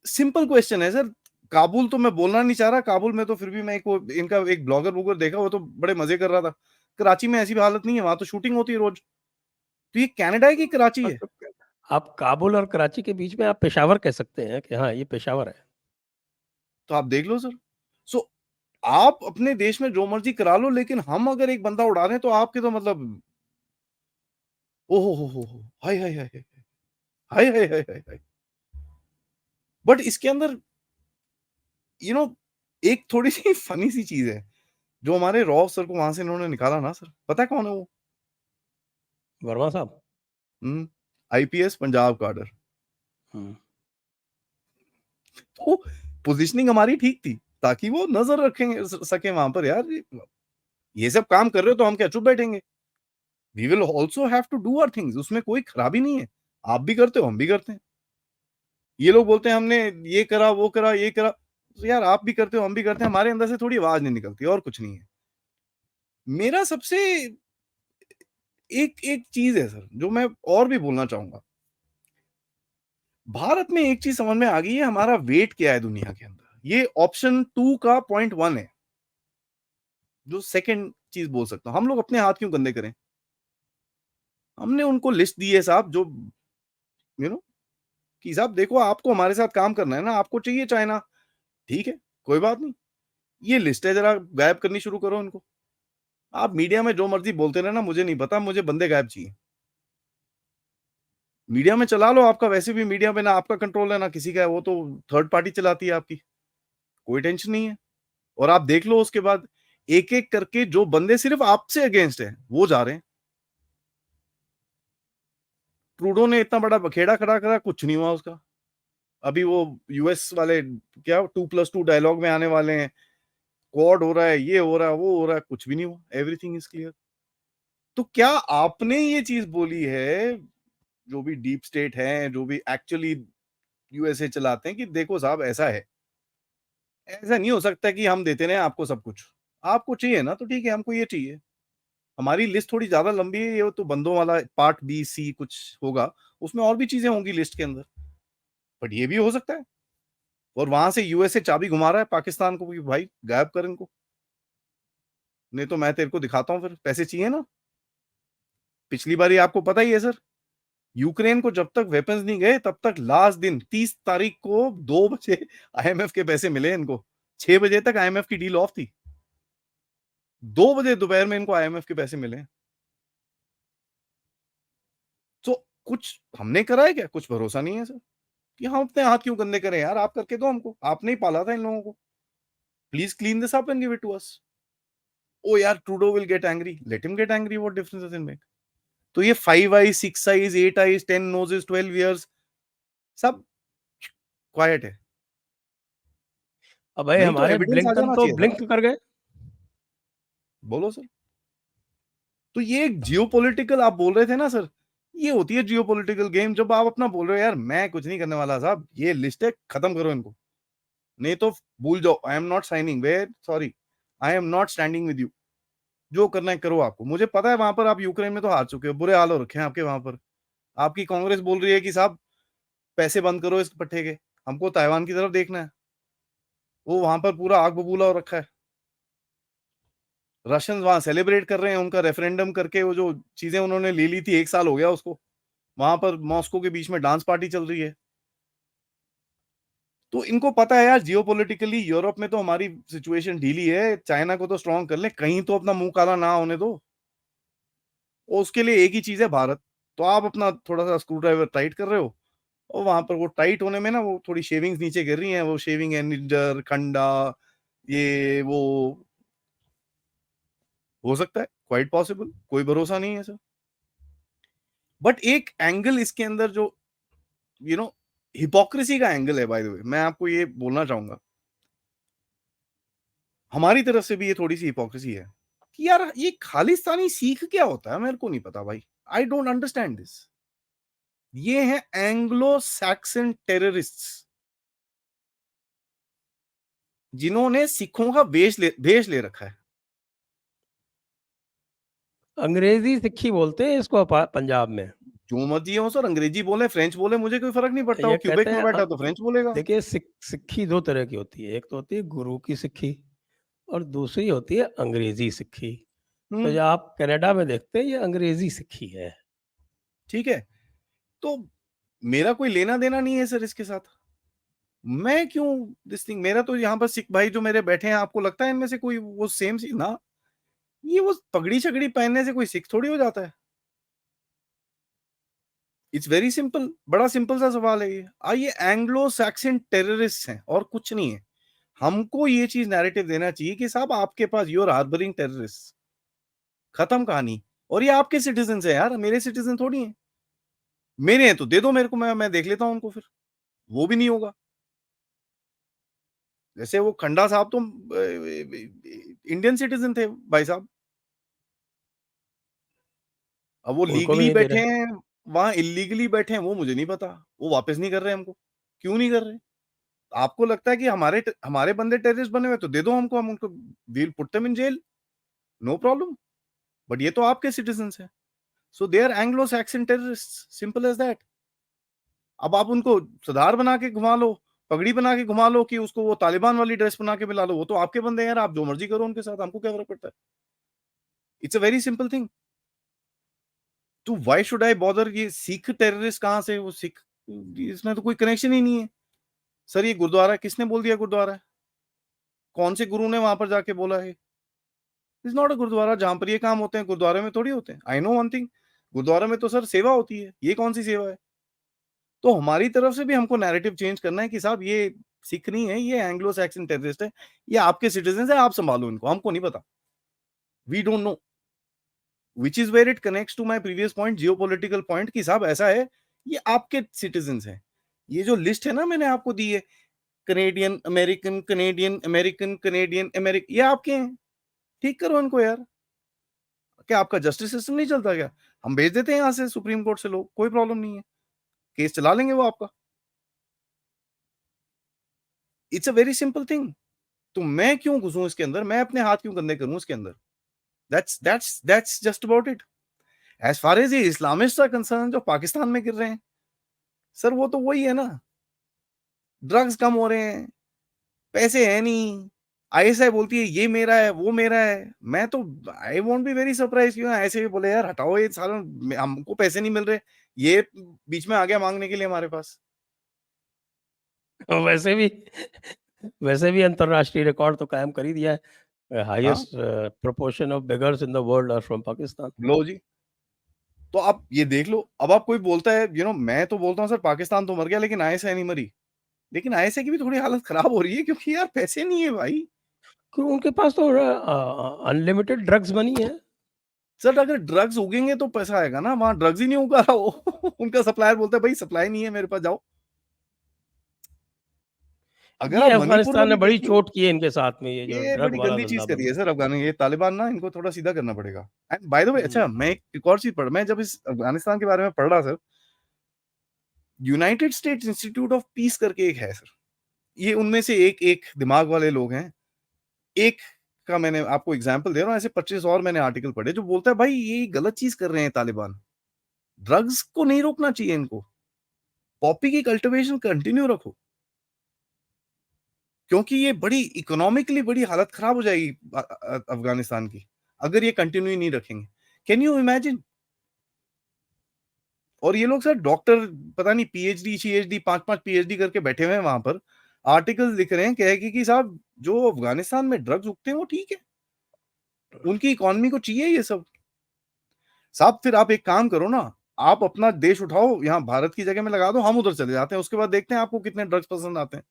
सिंपल क्वेश्चन है सर। काबुल तो मैं बोलना नहीं चाह रहा, काबुल में तो फिर भी मैं इनका एक ब्लॉगर वूगर देखा, वो तो बड़े मजे कर रहा था। कराची में ऐसी हालत नहीं है, वहां तो शूटिंग होती है रोज। तो ये कनाडा है कि कराची है। आप काबुल और कराची के बीच में आप पेशावर कह सकते हैं कि हाँ ये पेशावर है। तो आप देख लो सर। सो आप अपने देश में जो मर्जी करा लो, लेकिन हम अगर एक बंदा उड़ा रहे हैं तो आपके तो मतलब, ओहो हो, हाय हाय हाय हाय हाय हाय हाय हाय हाय। बट इसके अंदर यू नो एक थोड़ी सी फनी सी चीज है, जो हमारे रॉ सर को वहां से इन्होंने निकाला ना सर, पता है कौन है वो। वर्मा साहब। आईपीएस पंजाब कार्डर। हम्म। तो पोजीशनिंग हमारी ठीक थी, ताकि वो नजर रखेंगे सके वहां पर, यार ये सब काम कर रहे हो तो हम क्या चुप बैठेंगे। We will also have to do our things, उसमें कोई खराबी नहीं है। आप भी करते हो, हम भी करते हैं। ये लोग बोलते हैं हमने ये करा वो करा ये करा, तो यार आप भी करते हो, हम भी करते हैं, हमारे अंदर से थोड़ी आवाज नहीं निकलती, और कुछ नहीं है। मेरा सबसे एक एक चीज है सर, जो मैं और भी बोलना चाहूंगा। भारत में एक चीज समझ में आ गई है, हमारा वेट क्या है दुनिया के अंदर। ये ऑप्शन 2 का पॉइंट 1 है, जो सेकंड चीज बोल सकता हूं। हम लोग अपने हाथ क्यों गंदे करें। हमने उनको लिस्ट दी है साहब, जो यू नो कि साहब देखो, आपको हमारे साथ काम करना है ना, आपको चाहिए चाइना, ठीक है, कोई बात नहीं, ये लिस्ट है, जरा गायब करनी शुरू करो इनको। आप मीडिया में जो मर्जी बोलते रहना, मुझे नहीं पता, मुझे बंदे गायब चाहिए। मीडिया में चला लो, आपका वैसे भी मीडिया में ना आपका कंट्रोल है ना किसी का है, वो तो थर्ड पार्टी चलाती है आपकी, कोई टेंशन नहीं है। और आप देख लो उसके बाद, एक एक करके जो बंदे सिर्फ आपसे अगेंस्ट है वो जा रहे हैं। ट्रूडो ने इतना बड़ा बखेड़ा खड़ा करा, कुछ नहीं हुआ उसका। अभी वो यूएस वाले क्या 2+2 डायलॉग में आने वाले हैं, क्वाड हो रहा है, ये हो रहा है, वो हो रहा है, कुछ भी नहीं हुआ, एवरीथिंग इज क्लियर। तो क्या आपने ये चीज बोली है, जो भी डीप स्टेट है, जो भी एक्चुअली यूएसए चलाते हैं, कि देखो साहब ऐसा है, ऐसा नहीं हो सकता कि हम देते रहे आपको सब कुछ। आपको चाहिए ना तो ठीक है, हमको ये चाहिए। हमारी लिस्ट थोड़ी ज्यादा लंबी है, ये तो बंदों वाला पार्ट बी सी कुछ होगा, उसमें और भी चीजें होंगी लिस्ट के अंदर, बट ये भी हो सकता है। और वहां से यूएसए चाबी घुमा रहा है पाकिस्तान को कि भाई गायब कर इनको, नहीं तो मैं तेरे को दिखाता हूं, फिर पैसे चाहिए ना। पिछली बार आपको पता ही है सर, यूक्रेन को जब तक वेपन्स नहीं गए तब तक लास्ट दिन 30 तारीख को 2 बजे आईएमएफ के पैसे मिले इनको। 6 बजे तक आईएमएफ की डील ऑफ थी, 2 बजे दोपहर में इनको आईएमएफ के पैसे मिले। तो कुछ हमने करा है क्या? कुछ भरोसा नहीं है सर, कि हम अपने हाथ क्यों गंदे करें यार, आप करके दो हमको, आपने ही पाला था इन लोगों को, please clean this up and give it to us. ओ यार Trudeau will get angry, let him get angry, what difference does it make? तो ये 5 eyes 6 eyes 8 eyes 10 noses 12 years सब क्वाइट है। अब भाई नहीं तो हमारे एविडेंस आ ब्लिंकन जाना तो चाहिए था। ब्लिंक कर गए। बोलो सर। तो ये एक जियोपॉलिटिकल, आप बोल रहे थे ना सर, ये होती है जियोपॉलिटिकल गेम, जब आप अपना बोल रहे हो यार मैं कुछ नहीं करने वाला साहब, ये लिस्ट है, खत्म करो इनको, नहीं तो भूल जाओ, आई am not signing, way sorry, I am not standing with you, जो करना है करो आपको। मुझे पता है वहां पर आप यूक्रेन में तो हार चुके हो, बुरे हाल हो रखे हैं आपके वहां पर। आपकी कांग्रेस बोल रही है कि साहब पैसे बंद करो इस पट्टे के, हमको ताइवान की तरफ देखना है, वो वहां पर पूरा आग बबूला हो रखा है। रशियन वहां सेलिब्रेट कर रहे हैं उनका रेफरेंडम करके, वो जो चीजें उन्होंने ले ली थी, 1 साल हो गया उसको, वहां पर मॉस्को के बीच में डांस पार्टी चल रही है। तो इनको पता है यार जियोपॉलिटिकली यूरोप में तो हमारी सिचुएशन ढीली है, चाइना को तो स्ट्रांग कर ले, कहीं तो अपना मुंह काला ना होने दो। और उसके लिए एक ही चीज है, भारत। तो आप अपना थोड़ा सा स्क्रू ड्राइवर टाइट कर रहे हो, और वहां पर वो टाइट होने में ना वो थोड़ी शेविंग्स नीचे गिर रही हैं, वो शेविंग है निडर खंडा, ये वो हो सकता है, क्वाइट पॉसिबल, कोई भरोसा नहीं है सर। बट एक एंगल इसके अंदर जो यू नो हिपोक्रेसी का एंगल है, बाय द वे मैं आपको ये बोलना चाहूंगा, हमारी तरफ से भी ये थोड़ी सी हिपोक्रेसी है कि यार ये खालिस्तानी सिख क्या होता है, मेरे को नहीं पता भाई, आई डोंट अंडरस्टैंड दिस। ये हैं एंग्लो सैक्सन टेररिस्ट, जिन्होंने सिखों का भेष ले रखा है। अंग्रेजी सिक्खी बोलते हैं इसको पंजाब में। जो मर्जी हो सर, अंग्रेजी बोले फ्रेंच बोले, मुझे कोई फर्क नहीं पड़ता, वो ये कहते क्यूबेक में हैं बैठा तो फ्रेंच बोलेगा। देखिए सिक्खी दो तरह की होती है, एक तो होती है गुरु की सिक्खी और दूसरी होती है अंग्रेजी सिक्खी। तो हम्म। जो आप कनाडा में देखते हैं ये अंग्रेजी सिक्खी है। ठीक है, तो मेरा कोई लेना देना नहीं है सर इसके साथ, मैं क्यों दिस थिंग, मेरा तो यहाँ पर सिख भाई जो मेरे बैठे हैं, आपको लगता है इनमें से कोई वो सेम सी ना, ये वो पगड़ी छगड़ी पहनने से कोई सिख थोड़ी हो जाता है। इट्स वेरी सिंपल, बड़ा सिंपल सा सवाल है ये। आइए एंग्लो सैक्सन टेररिस्ट हैं और कुछ नहीं है, हमको ये चीज नैरेटिव देना चाहिए कि साहब आपके पास यूर हार्बरिंग टेररिस्ट, खत्म कहानी। और ये आपके सिटीजन है यार, मेरे सिटीजन थोड़ी हैं, मेरे हैं तो दे दो मेरे को, मैं देख लेता हूं उनको, फिर वो भी नहीं होगा। जैसे वो खंडा साहब तो इंडियन सिटीजन थे भाई साहब, अब वो उनको भी लीगली नहीं दे बैठे रहे। हैं, वहां इलीगली बैठे हैं, वो मुझे नहीं पता, वो वापस नहीं कर रहे हमको, क्यों नहीं कर रहे? आपको लगता है कि हमारे बंदे टेररिस्ट बने हुए तो दे दो हमको, हम उनको will put them in jail, no problem. But ये तो आपके सिटीजन है, so they are Anglo Saxon terrorist, simple as that. अब आप उनको सरदार बना के घुमा लो, पगड़ी बना के घुमा लो, कि उसको वो तालिबान वाली ड्रेस बना के मिला लो, वो तो आपके बंदे हैं यार, आप जो मर्जी करो उनके साथ, हमको क्या फर्क पड़ता है? It's a very simple thing. तो व्हाई शुड आई बॉदर, ये सिख टेररिस्ट कहां से, वो सिख, इसमें तो कोई कनेक्शन ही नहीं है। सर ये गुरुद्वारा किसने बोल दिया गुरुद्वारा है? कौन से गुरु ने वहां पर जाके बोला है? इज नॉट अ गुरुद्वारा, जहां पर ये काम होते हैं गुरुद्वारे में थोड़ी होते हैं। I know one thing, gurdwara में तो सर सेवा होती है, ये कौन सी सेवा है? तो हमारी तरफ से भी हमको नैरेटिव चेंज करना है कि साहब ये सिख नहीं है, ये एंग्लो सैक्सन टेररिस्ट है, ये आपके सिटीजन है, आप संभालो इनको, हमको नहीं पता, we don't know. Which is where it connects to my previous point, geopolitical point, कि साहब ऐसा है, ये आपके सिटीजन हैं। ये जो लिस्ट है ना मैंने आपको दी है, Canadian American Canadian American Canadian American, ये आपके हैं, ठीक करो इनको यार। क्या आपका जस्टिस सिस्टम नहीं चलता क्या? हम भेज देते हैं यहाँ से सुप्रीम कोर्ट से लोग, कोई प्रॉब्लम नहीं है, केस चला लेंगे वो आपका। It's a very simple thing. तो मैं क्यों घुसूं इसके अंदर, मैं अपने हाथ क्यों गंदे करूं इसके अंदर? That's just about it. As far as ये इस्लामिस्ट आर कंसर्न जो पाकिस्तान में गिर रहे हैं, सर वो तो वही है ना, ड्रग्स कम हो रहे हैं, पैसे है नहीं, आईएसआई बोलती है ये मेरा है, वो मेरा है। मैं तो I won't be very surprise क्यों ऐसे भी बोले यार हटाओ ये साला हमको पैसे नहीं मिल रहे, ये बीच में आ गया माँगने के लिए हमारे पास। वैसे भी वैसे भी अंतर्राष्ट्रीय रिकॉर्ड तो कायम कर ही दिया है। हाँ, highest proportion of beggars in the world are from Pakistan. लो जी। तो आप ये देख लो, अब आप कोई बोलता है मैं तो बोलता हूँ सर पाकिस्तान तो मर गया लेकिन आईएसआई नहीं मरी। लेकिन आईएसआई की भी थोड़ी हालत खराब हो रही है क्योंकि यार पैसे नहीं है भाई। क्यों उनके पास तो अनलिमिटेड ड्रग्स बनी है। सर अगर ड्रग्स उगेंगे तो पैसा आएगा ना, वहाँ ड्रग्स ही नहीं उगा रहा वो। उनका सप्लायर बोलता है भाई सप्लाई नहीं है मेरे पास जाओ। अगर ये आप मणिपुर में अफ़गानिस्तान ने भी बड़ी देखिए, चोट की है इनके साथ में, ये जो ये ड्रग बड़ी वाला गंदी चीज़ धंधा करी बंद है है। सर अफ़गान ये तालिबान ना इनको थोड़ा सीधा करना पड़ेगा। एंड बाय द वे अच्छा हुँ। मैं एक और चीज़ मैं जब इस अफ़गानिस्तान के बारे में पढ़ रहा sir, United states institute of peace करके एक है सर। ये उनमें से एक एक दिमाग वाले लोग हैं। एक का मैंने आपको एग्ज़ाम्पल दे रहा हूँ, ऐसे 25 और मैंने आर्टिकल पढ़े जो बोलता है भाई ये गलत चीज़ कर रहे हैं तालिबान। ड्रग्स को नहीं रोकना चाहिए इनको। पॉपी की कल्टीवेशन कंटिन्यू रखो। क्योंकि ये बड़ी इकोनॉमिकली बड़ी हालत खराब हो जाएगी अफ़गानिस्तान की, अगर ये कंटिन्यू नहीं रखेंगे। Can you imagine? और ये लोग सर डॉक्टर पता नहीं पीएचडी, सीएचडी 5-5 पीएचडी करके बैठे हुए हैं वहाँ पर। आर्टिकल्स लिख रहे हैं कह के कि साहब जो अफ़गानिस्तान में ड्रग्स उगते हैं वो ठीक है। उनकी इकोनॉमी को चाहिए ये सब। साहब फिर आप एक काम करो ना, आप अपना देश उठाओ, यहाँ भारत की जगह में लगा दो, हम उधर चले जाते हैं, उसके बाद देखते हैं आपको कितने ड्रग्स पसंद आते हैं।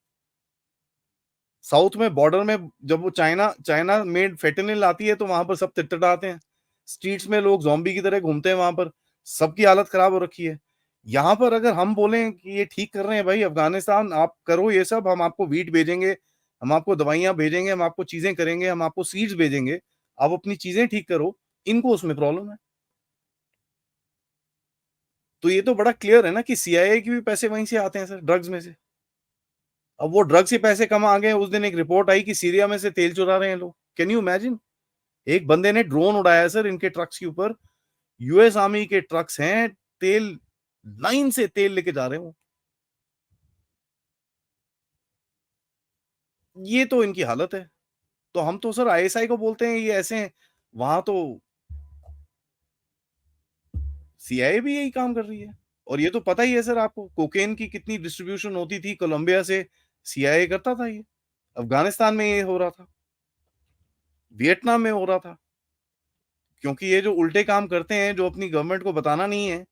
साउथ में बॉर्डर में जब वो चाइना चाइना मेड फेंटेनिल आती है तो वहाँ पर सब तिटपटाते हैं। स्ट्रीट्स में लोग ज़ॉम्बी की तरह घूमते हैं वहाँ पर, सबकी हालत खराब हो रखी है। यहाँ पर अगर हम बोलें कि ये ठीक कर रहे हैं भाई अफ़गानिस्तान आप करो ये सब, हम आपको व्हीट भेजेंगे, हम आपको दवाइयाँ भेजेंगे, हम आपको चीज़ें करेंगे, हम आपको सीड्स भेजेंगे, आप अपनी चीज़ें ठीक करो, इनको उसमें प्रॉब्लम है। तो ये तो बड़ा क्लियर है ना कि सीआईए के भी पैसे वहीं से आते हैं सर, ड्रग्स में से। अब वो ड्रग्स से पैसे कमा गए, उस दिन एक रिपोर्ट आई कि सीरिया में से तेल चुरा रहे हैं लोग। Can you imagine? एक बंदे ने ड्रोन उड़ाया सर इनके ट्रक्स के ऊपर, यूएस आर्मी के ट्रक्स हैं, तेल लाइन से तेल लेके जा रहे हो। ये तो इनकी हालत है। तो हम तो सर आईएसआई को बोलते हैं ये ऐसे हैं, वहाँ तो सीआईए भी यही काम कर रही है। और ये तो पता ही है सर आपको, कोकेन की कितनी डिस्ट्रीब्यूशन होती थी कोलंबिया से, सीआईए करता था ये। अफ़गानिस्तान में ये हो रहा था, वियतनाम में हो रहा था। क्योंकि ये जो उल्टे काम करते हैं, जो अपनी गवर्नमेंट को बताना नहीं है,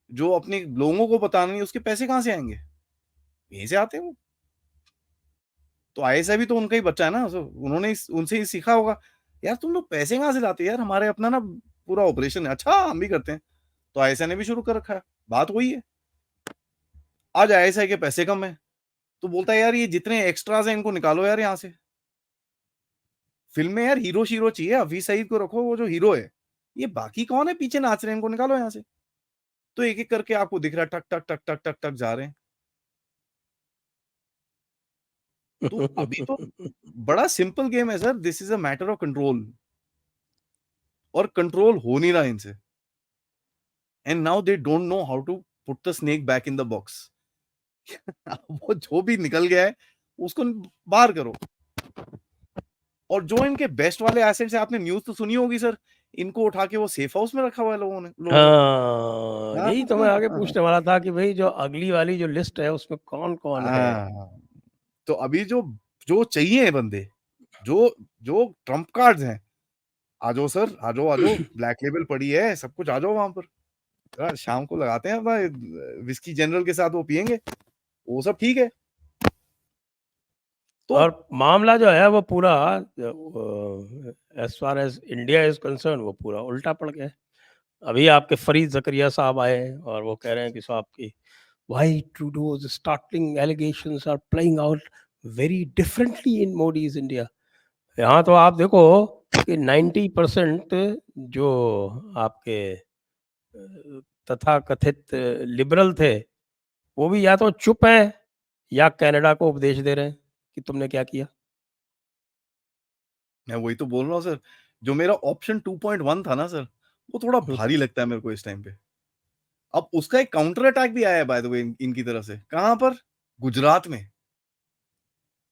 जो अपने लोगों को बताना नहीं है, उसके पैसे कहाँ से आएँगे? यहीं से आते हैं वो। तो आईएसआई भी तो उनका ही बच्चा है ना, सो उन्होंने इस उनसे ही सीखा होगा। यार तुम लोग पैसे कहाँ से लाते हो यार? हमारे अपना ना पूरा ऑपरेशन है। अच्छा हम भी करते हैं। तो आईएसआई ने भी शुरू कर रखा है। बात वही है। आज आईएसआई के पैसे कम हैं, तो बोलता है यार ये जितने एक्स्ट्राज़ हैं इनको निकालो यार यहाँ से। फ़िल्म में यार हीरो-शीरो चाहिए, हफ़ीज़ सईद को रखो वो जो हीरो है। ये बाकी कौन है पीछे नाच रहे हैं इनको निकालो यहाँ से। तो एक-एक करके आपको दिख रहा है टक, टक, टक, टक, टक, टक जा रहे हैं। तो अभी तो बड़ा सिंपल गेम है sir, this is a matter of control और कंट्रोल हो नहीं रहा इनसे। And now they don't know how to put the snake back in the box. वो जो भी निकल गया है, उसको बाहर करो। और जो इनके बेस्ट वाले एसेट्स हैं, आपने न्यूज़ तो सुनी होगी सर, इनको उठा के वो सेफ हाउस में रखा हुआ है लोगों ने। हाँ, हाँ, यही तो मैं आगे पूछने वाला था कि भई जो अगली वाली जो लिस्ट है उसमें कौन-कौन है? हाँ। तो अभी जो जो चाहिए बंदे, जो जो ट्रम्प कार्ड्स हैं, आ जाओ सर, आ जाओ, ब्लैक लेबल पड़ी है, सब कुछ आ जाओ वहाँ पर। शाम को लगाते हैं अपना व्हिस्की जनरल के साथ वो पिएँगे, वो सब ठीक है। तो और मामला जो है वो पूरा as far as India is concerned वो पूरा उल्टा पड़ गया है। अभी आपके फरीद ज़करिया साहब आए हैं और वो कह रहे हैं कि साहब कि why Trudeau's startling allegations are playing out very differently in Modi's India. यहाँ तो आप देखो कि 90% जो आपके तथाकथित लिबरल थे, वो भी या तो चुप हैं या कनाडा को उपदेश दे रहे हैं कि तुमने क्या किया। मैं वही तो बोल रहा हूँ सर, जो मेरा ऑप्शन 2.1 था ना सर, वो थोड़ा हुँ, भारी लगता है मेरे को इस टाइम पे। अब उसका एक काउंटर अटैक भी आया है बाय द वे इनकी तरफ से। कहाँ पर? गुजरात में।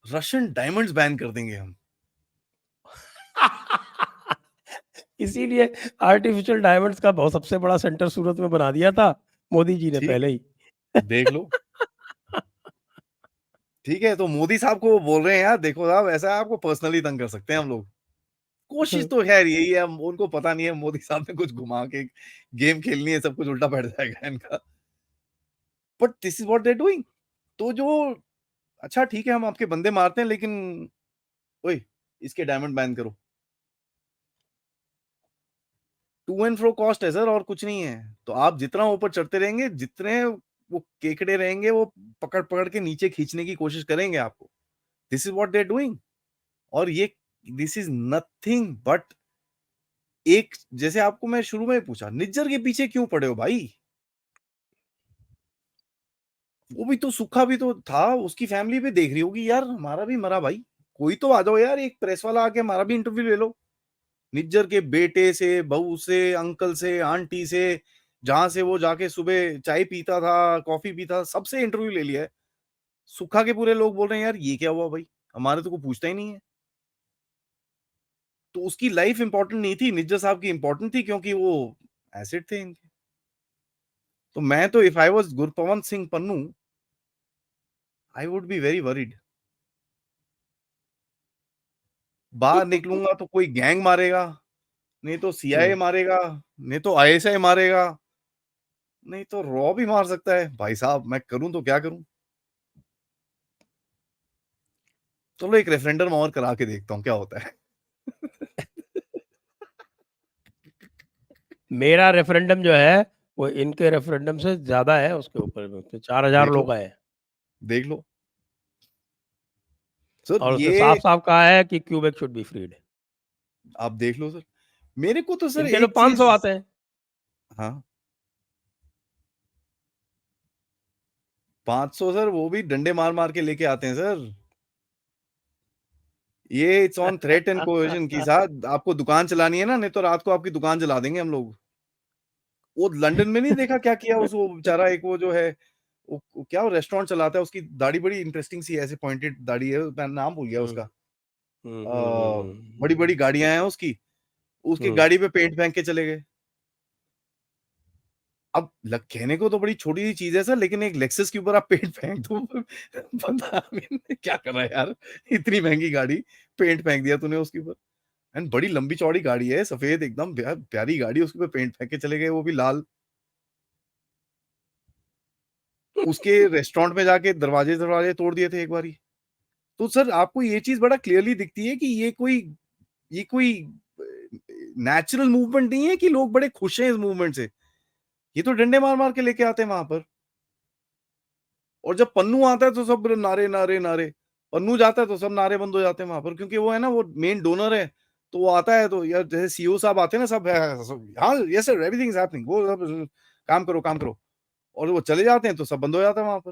रशियन डायमंड्स बैन कर देंगे हम। इसीलिए आर्टिफिशियल डायमंड्स का बहुत सबसे बड़ा सेंटर सूरत में बना दिया था मोदी जी ने ठीक, पहले ही। देख लो। ठीक है, तो मोदी साहब को वो बोल रहे हैं यार देखो साहब ऐसा है आपको पर्सनली तंग कर सकते हैं हम लोग। कोशिश तो खैर यही है, उनको पता नहीं है मोदी साहब ने कुछ घुमा के गेम खेलनी है, सब कुछ उल्टा पड़ जाएगा इनका। But this is what they are doing. तो जो अच्छा ठीक है हम आपके बंदे मारते हैं लेकिन ओए इसके डायमंड बैन करो। टू एंड फ्रो कॉस्ट है सर और कुछ नहीं है। तो आप जितना ऊपर चढ़ते रहेंगे, जितने वो केकड़े रहेंगे वो पकड़-पकड़ के नीचे खींचने की कोशिश करेंगे आपको। This is what they are doing. और ये दिस इज़ नथिंग बट एक जैसे आपको मैं शुरू में ही पूछा, निज्जर के पीछे क्यों पड़े हो भाई? वो भी तो सूखा भी तो था, उसकी फैमिली भी देख रही होगी यार हमारा भी मरा भाई। कोई तो आ जाओ यार, एक प्रेस वाला आके हमारा भी इंटरव्यू ले लो। निज्जर के बेटे से, बहू से, अंकल से, आंटी से, जहाँ से वो जाके सुबह चाय पीता था, कॉफ़ी पीता था, सबसे इंटरव्यू ले लिया है। सुक्खा के पूरे लोग बोल रहे हैं यार ये क्या हुआ भाई? हमारे तो कोई पूछता ही नहीं है। तो उसकी लाइफ इम्पोर्टेंट नहीं थी, निज्जर साहब की इम्पोर्टेंट थी क्योंकि वो एसेट थे इनके। तो मैं तो if I was Gurpatwant Singh Pannun, I would be very worried. बाहर निकलूँगा तो कोई गैंग मारेगा, नहीं तो सीआईए हुँ। मारेगा, नहीं तो आईएसआई मारेगा, नहीं तो रॉ भी मार सकता है। भाई साहब मैं करूँ तो क्या करूँ? चलो एक रेफरेंडम और करा के देखता हूँ क्या होता है। मेरा रेफरेंडम जो है, वो इनके रेफरेंडम से ज़्यादा है उसके ऊपर में, उसमें 4000 देख लो, लोग आए हैं देख लो। सर और उसने ये साफ-साफ कहा है कि क्यूबेक शुड बी फ्रीड। आप देख लो सर। मेरे को तो सर इनके तो एक 500 चीज़ आते हैं। हाँ, 500 सर वो भी डंडे मार-मार के लेके आते हैं सर। ये it's on threat and cohesion कि साहब आपको दुकान चलानी है ना, नहीं तो रात को आपकी दुकान जला देंगे हम लोग। वो लंदन में नहीं देखा क्या किया उस वो बेचारा एक वो जो है, वो क्या वो रेस्टोरेंट चलाता है, उसकी दाढ़ी बड़ी इंटरेस्टिंग सी ऐसे पॉइंटेड दाढ़ी है, मैं नाम भूल गया हुँ। उसका। हुँ, अ, हुँ, हुँ, हुँ, बड़ी-बड़ी हुँ, गाड़ियाँ हैं उसकी, उसकी हुँ। गाड़ी पे पेंट फेंक के चले गए। अब लग कहने को तो बड़ी छोटी-सी चीज़ है सर, लेकिन एक लेक्सस के ऊपर आप पेंट फेंक दो बंदा आई मीन क्या कर रहा है यार? इतनी महँगी गाड़ी, पेंट फेंक दिया तूने उसके ऊपर एंड बड़ी लंबी-चौड़ी गाड़ी है, सफ़ेद एकदम प्यारी गाड़ी, उसके ऊपर पेंट फेंक के चले गए, वो भी लाल। उसके रेस्टोरेंट में जाके दरवाजे-दरवाजे तोड़ दिए थे एक बारी। तो सर आपको ये चीज़ बड़ा क्लियरली दिखती है कि ये कोई नेचुरल मूवमेंट नहीं है कि लोग बड़े खुश हैं इस मूवमेंट से। ये तो डंडे मार-मार के लेके आते हैं वहाँ पर। और जब पन्नू आता है तो सब नारे, नारे, नारे। पन्नू जाता है तो सब नारे बंद हो जाते हैं वहाँ पर क्योंकि वो है ना वो मेन डोनर है। तो वो आता है तो यार जैसे सीईओ साहब आते हैं ना सब सब हाँ, yes sir everything is happening वो सब काम करो, काम करो। और वो चले जाते हैं तो सब बंद हो जाता है वहाँ पर।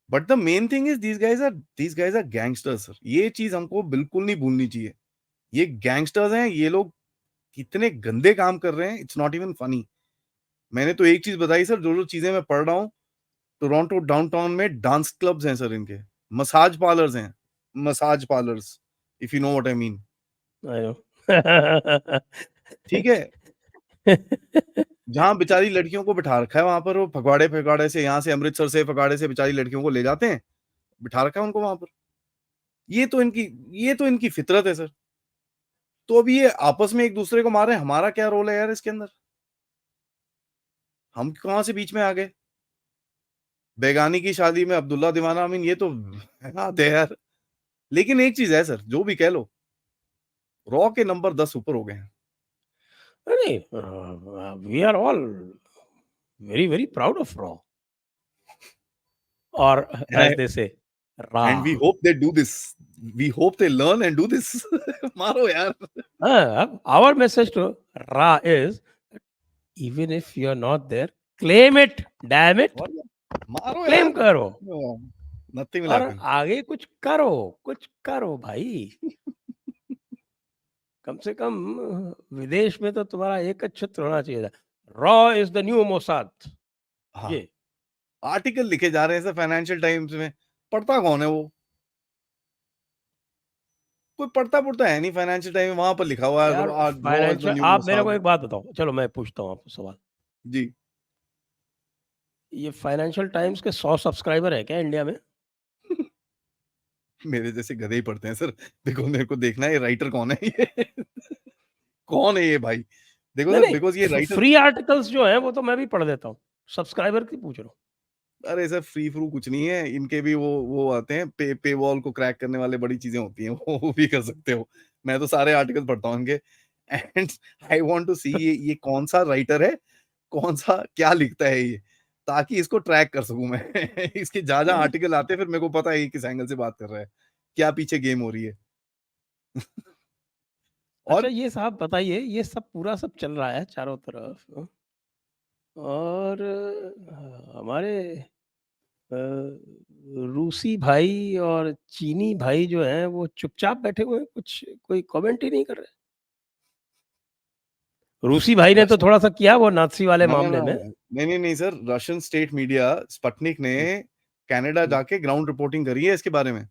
But the main thing is these guys are gangsters sir. ये चीज़ हमको बिल्कुल नहीं भूलनी चाहिए। ये गैंगस्टर्स हैं, ये लोग कितने गंदे काम कर रहे हैं, इट्स नॉट इवन फनी। मैंने तो एक चीज़ बताई सर, जो-जो चीज़ें मैं पढ़ रहा हूँ, टोरंटो डाउनटाउन में डांस क्लब्स हैं सर इनके, मसाज पार्लर्स हैं, massage parlours, if you know what I mean. I know. ठीक है? जहाँ बेचारी लड़कियों को बिठा रखा है वहाँ पर वो फगवाड़े-फगवाड़े से यहाँ से अमृतसर से फगवाड़े से बेचारी लड़कियों को ले जाते हैं, बिठा रखा है उनको वहाँ पर। ये तो इनकी फितरत है सर। तो अब ये आपस में एक-दूसरे को मार रहे हैं, हमारा क्या रोल है यार इसके अंदर? हम कहाँ से बीच में आ गए? बेगानी की शादी में अब्दुल्ला दीवाना आई मीन ये तो हद है यार। लेकिन एक चीज़ है सर, जो भी कह लो, रॉ के नंबर 10 ऊपर हो गए हैं। नहीं, we are all very, very proud of रॉ और and as I they say रा। And we hope they do this. We hope they learn and do this. मारो यार। Our message to Ra is even if you're not there, claim it, damn it, और क्या? मारो क्लेम यार। करो नथिंग विल और हैपन। आगे कुछ करो भाई। कम से कम विदेश में तो तुम्हारा एक क्षेत्र होना चाहिए था। Raw is the new Mossad. हाँ, ये आर्टिकल लिखे जा रहे हैं सर फाइनेंशियल टाइम्स में, पढ़ता कौन है वो? कोई पढ़ता है नहीं। फाइनेंशियल टाइम वहां पर लिखा हुआ है यार रो इज द फाइनेंशियल, न्यू आप मेरे को मोसाद। एक बात बताओ, चलो मैं पूछता हूँ आपको सवाल। जी। ये फाइनेंशियल टाइम्स के 100 सब्सक्राइबर है क्या इंडिया में? मेरे जैसे गधे ही पढ़ते हैं सर। देखो मेरे को देखना है ये राइटर कौन है ये कौन है ये भाई? देखो नहीं सर, बिकॉज ये नहीं, राइटर। फ्री आर्टिकल्स जो हैं वो तो मैं भी पढ़ देता हूँ, सब्सक्राइबर की पूछ रहा हूँ। अरे सर, फ्री फ्रू कुछ नहीं है इनके भी। वो आते हैं पे वॉल को क्रैक करने वाले, बड़ी चीजें होती हैं वो भी कर सकते हो। मैं तो सारे आर्टिकल पढ़ता हूँ इनके। एंड आई वांट टू सी ये कौन सा राइटर है, कौन सा क्या लिखता है ये, ताकि इसको ट्रैक कर सकूं मैं इसके जहां जहां आर्टिकल आते हैं फिर मेरे को पता है ये किस एंगल से बात कर रहा है, क्या पीछे गेम हो रही है अच्छा और ये साहब बताइए, ये सब पूरा सब चल रहा है चारों तरफ, और हमारे अ, रूसी भाई और चीनी भाई जो हैं वो चुपचाप बैठे हुए हैं, कुछ कोई कमेंट ही नहीं कर रहे। रूसी भाई ने तो रशियन। थोड़ा सा किया वो नाज़ी वाले ना ना मामले ना, में। नहीं sir, Russian state media Sputnik ने हुँ, कनाडा हुँ। जाके ग्राउंड रिपोर्टिंग करी है इसके बारे में।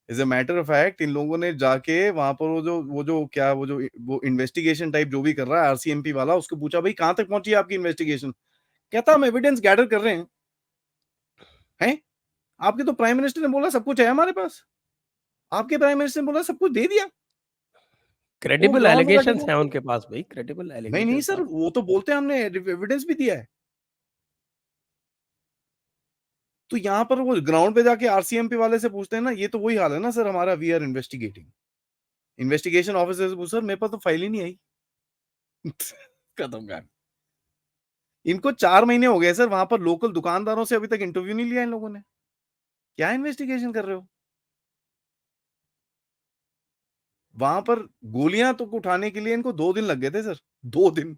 As a matter of fact इन लोगों ने जाके वहां पर वो इन्वेस्टिगेशन टाइप जो भी कर रहा है आरसीएमपी वाला, उसको पूछा भाई कहां तक पहुंची है आपकी इन्वेस्टिगेशन। कहता हम एविडेंस गैदर कर रहे हैं। आपके तो प्राइम मिनिस्टर ने बोला सब कुछ है हमारे पास, आपके प्राइम मिनिस्टर ने बोला सब कुछ दे दिया। वो क्रेडिबल ग्राउंड में जाके एलिगेशंस हैं बोलते, उनके पास भाई, क्रेडिबल नहीं एलिगेशंस सर, आप। वो तो बोलते हैं हमने एविडेंस भी दिया है। तो यहाँ पर वो ग्राउंड पे जाके आरसीएमपी वाले से पूछते हैं ना, ये तो वही हाल है ना सर हमारा, we are investigating. Investigation officer से पूछ, सर मेरे पास तो फाइल ही नहीं आई खत्म काम। इनको 4 महीने हो गए सर, वहां पर लोकल दुकानदारों से अभी तक इंटरव्यू नहीं लिया इन लोगों ने। क्या इन्वेस्टिगेशन कर रहे हो? वहां पर गोलियां तो उठाने के लिए इनको 2 दिन लग गए थे सर, 2 दिन।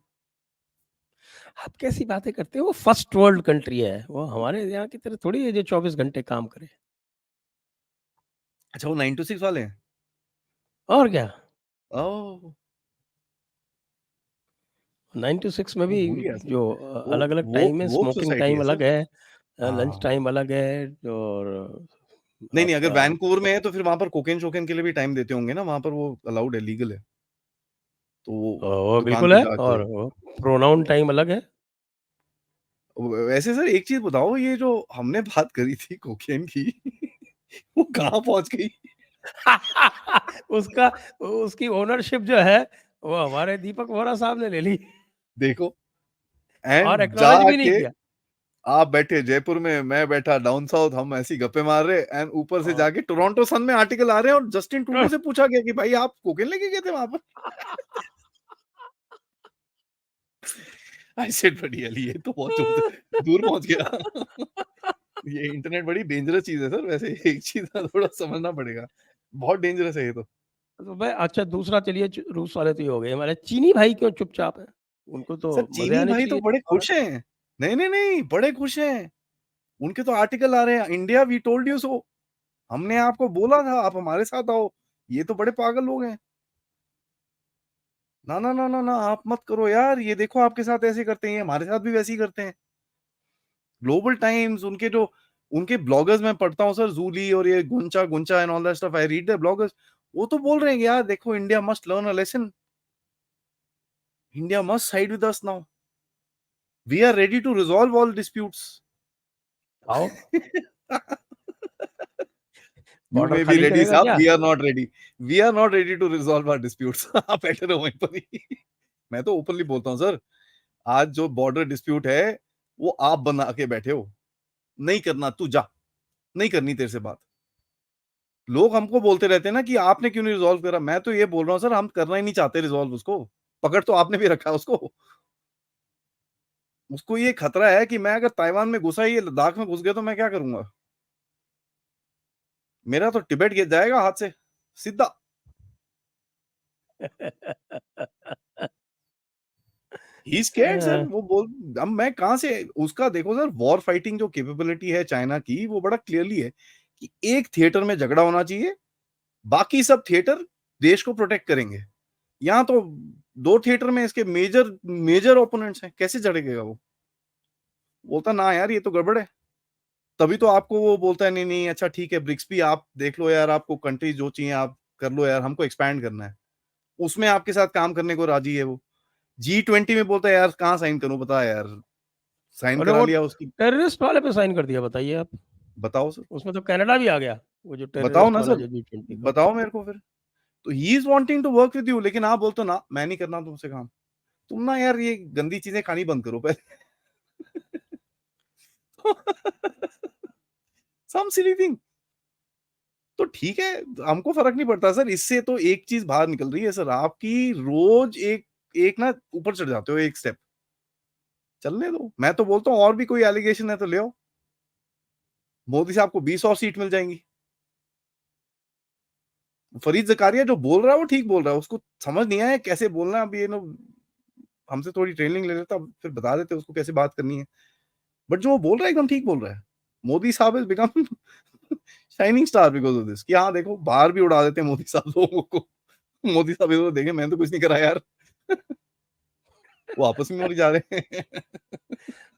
आप कैसी बातें करते हो? वो फर्स्ट वर्ल्ड कंट्री है, वो हमारे यहाँ की तरह थोड़ी है जो 24 घंटे काम करे। अच्छा, वो 9 to 6 वाले हैं। और क्या, ओह, 9 टू 6 में वो भी भूल गया सर। जो वो अलग-अलग वो टाइम है, वो स्मोकिंग सोसाइटी टाइम है अलग सर। है, लंच हाँ। टाइम अलग है, और नहीं अगर आपका वैनकूवर में है तो फिर वहां पर कोकेन शोकेन के लिए भी टाइम देते होंगे ना, वहां पर वो अलाउड है, लीगल है। तो वो वो दुकान बिल्कुल पे है, जाके। और वो प्रोनाउन टाइम अलग है। वैसे सर एक चीज बताओ, ये जो हमने बात करी थी कोकेन की वो हुँ। कहाँ पहुंच गई? उसका उसकी ओनरशिप जो है, वो हमारे दीपक वोरा साहब ने ले ली देखो, और एंड एक्नॉलेज भी नहीं जाके किया। आप बैठे जयपुर में, मैं बैठा डाउन साउथ, हम ऐसी गप्पे मार रहे, एंड ऊपर से और जाके टोरंटो सन में आर्टिकल आ रहे हैं और जस्टिन ट्रूडो से पूछा गया कि भाई आप कोकेन लेके गए थे वहां पर आई सेड बड़ी अली, ये तो बहुत दूर दूर पहुंच गया ये इंटरनेट बड़ी डेंजरस चीज है सर। वैसे एक चीज का थोड़ा समझना पड़ेगा, बहुत डेंजरस है ये तो। तो भाई अच्छा, दूसरा चलिए, रूस वाले तो ये हो गए, हमारे चीनी भाई क्यों चुपचाप है? उनको तो सर मजे चीनी आने भाई तो चाहिए। बड़े खुश हैं। नहीं, बड़े खुश हैं। उनके तो आर्टिकल आ रहे हैं, India we told you so. हमने आपको बोला था आप हमारे साथ आओ। ये तो बड़े पागल लोग हैं। ना ना ना ना ना, आप मत करो यार, ये देखो आपके साथ ऐसे करते हैं, ये हमारे साथ भी वैसे ही करते हैं। ग्लोबल टाइम्स, उनके जो उनके ब्लॉगर्स मैं पढ़ता हूँ सर, जूली और ये गुंचा गुंचा and all that stuff, I read the bloggers. वो तो बोल रहे हैं कि यार देखो, India must learn a lesson, India must side with us now, we are ready to resolve all disputes आओ, You बॉर्डर may be खाली ready करेगा साहब, क्या? we are not ready, we are not ready to resolve our disputes आप बैठे रहो वहीं पर ही मैं तो ओपनली बोलता हूँ सर, आज जो बॉर्डर डिस्प्यूट है वो आप बना के बैठे हो। नहीं करना, तू जा, नहीं करनी तेरे से बात। लोग हमको बोलते रहते हैं ना कि आपने क्यों नहीं रिजॉल्व करा, मैं तो ये बोल रहा हूँ सर, हम करना ही नहीं चाहते रिजॉल्व उसको। पकड़ तो आपने भी रखा है उसको। उसको ये खतरा है कि मैं अगर ताइवान में घुसा, ये लद्दाख में घुस गया तो मैं क्या करूंगा? मेरा तो टिबेट गिर जाएगा हाथ से सीधा। ही स्कैर्ड सर, अ, वो बोल, अब मैं कहां से उसका, देखो सर, वॉर फाइटिंग जो कैपेबिलिटी है चाइना की, वो बड़ा क्लियरली है कि एक थिएटर में झगड़ा होना चाहिए, बाकी सब थिएटर देश को प्रोटेक्ट करेंगे। यहाँ तो 2 थिएटर में इसके मेजर मेजर ओपोनेंट्स हैं, कैसे झड़ेगा वो? बोलता ना यार, ये तो गड़बड़ है, तभी तो आपको वो बोलता है नहीं नहीं अच्छा ठीक है ब्रिक्स भी आप देख लो यार, आपको कंट्री जो चाहिए आप कर लो यार, हमको एक्सपैंड करना है। उसमें आपके साथ काम करने को राजी है वो। G20 में बोलता है यार कहाँ साइन करूं, बता यार, साइन अरे करा वो लिया उसकी। टेररिस्ट वाले पे साइन कर दिया, बताइए आप। बताओ सर, उसमें तो कनाडा भी आ गया, वो जो बताओ टेररिस्ट ना वाला सर, जो G20 का। बताओ मेरे को फिर। तो he is wanting to work with you, लेकिन आप बोलते हो ना मैं नहीं करना तुमसे काम। तुम ना यार ये गंदी चीजें खानी बंद करो पहले। सम सिली थिंग। तो ठीक है, हमको फर्क नहीं पड़ता सर, इससे तो एक चीज बाहर निकल रही है सर, आपकी रोज एक एक ना ऊपर चढ़ जाते हो एक स्टेप। चलने दो, मैं तो बोलता हूँ और भी कोई एलिगेशन है तो ले आओ, मोदी साहब को 20 और सीट मिल जाएंगी। फरीद जकारिया जो बोल रहा है वो ठीक बोल रहा है, उसको समझ नहीं आया कैसे बोलना है। अब ये नो हमसे थोड़ी ट्रेनिंग ले लेता, फिर बता देते उसको कैसे बात करनी है। बट जो वो बोल रहा है एकदम ठीक बोल रहा है। मोदी साहब is become shining star because of this, कि हाँ देखो बाहर भी उड़ा देते हैं मोदी साहब लोगों को। मोदी साहब इधर देखे, मैंने तो कुछ नहीं करा यार। वो आपस में मर जा रहे हैं।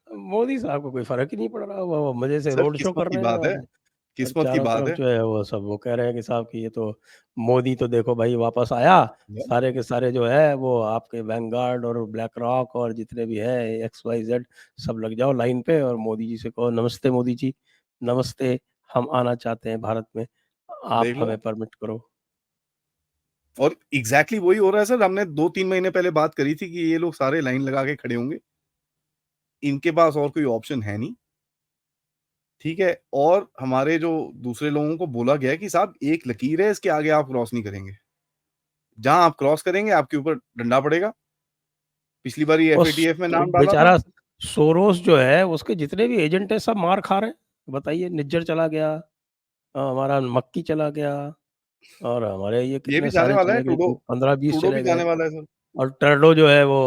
मोदी साहब को कोई फ़र्क ही नहीं पड़ रहा, वो मज़े से सर रोड शो किस्मत कर की रहे हैं, बात है, और किस्मत की चारों बात तरफ है। जो है वो सब वो कह रहे हैं कि साहब कि ये तो मोदी तो देखो भाई वापस आया, सारे के सारे जो है वो आपके वैनगार्ड और ब्लैक रॉक और जितने भी हैं XYZ सब लग जाओ लाइन पे और मोदी जी से कहो नमस्ते मोदी जी, नमस्ते, हम आना चाहते हैं भारत में, आप देख लो, हमें परमिट करो। और एग्जैक्टली वही हो रहा है सर। हमने 2-3 महीने पहले बात करी थी कि ये लोग सारे लाइन लगा के खड़े होंगे, इनके पास और कोई ऑप्शन है नहीं। ठीक है, और हमारे जो दूसरे लोगों को बोला गया है कि साहब एक लकीर है, इसके आगे आप क्रॉस नहीं करेंगे। जहां आप क्रॉस करेंगे आपके ऊपर डंडा पड़ेगा। पिछली बार ये और FATF में नाम डाला था। बेचारा सोरोस जो है उसके जितने भी एजेंट हैं सब मार खा रहे हैं। बताइए, निज्जर चला गया, हमारा मक्की चला गया, और हमारे ये ये भी कितने जाने सारे वाला है, चले गए, ट्रूडो। 15-20 ट्रूडो भी चले जाने गए। वाला है सर। और ट्रडो जो है वो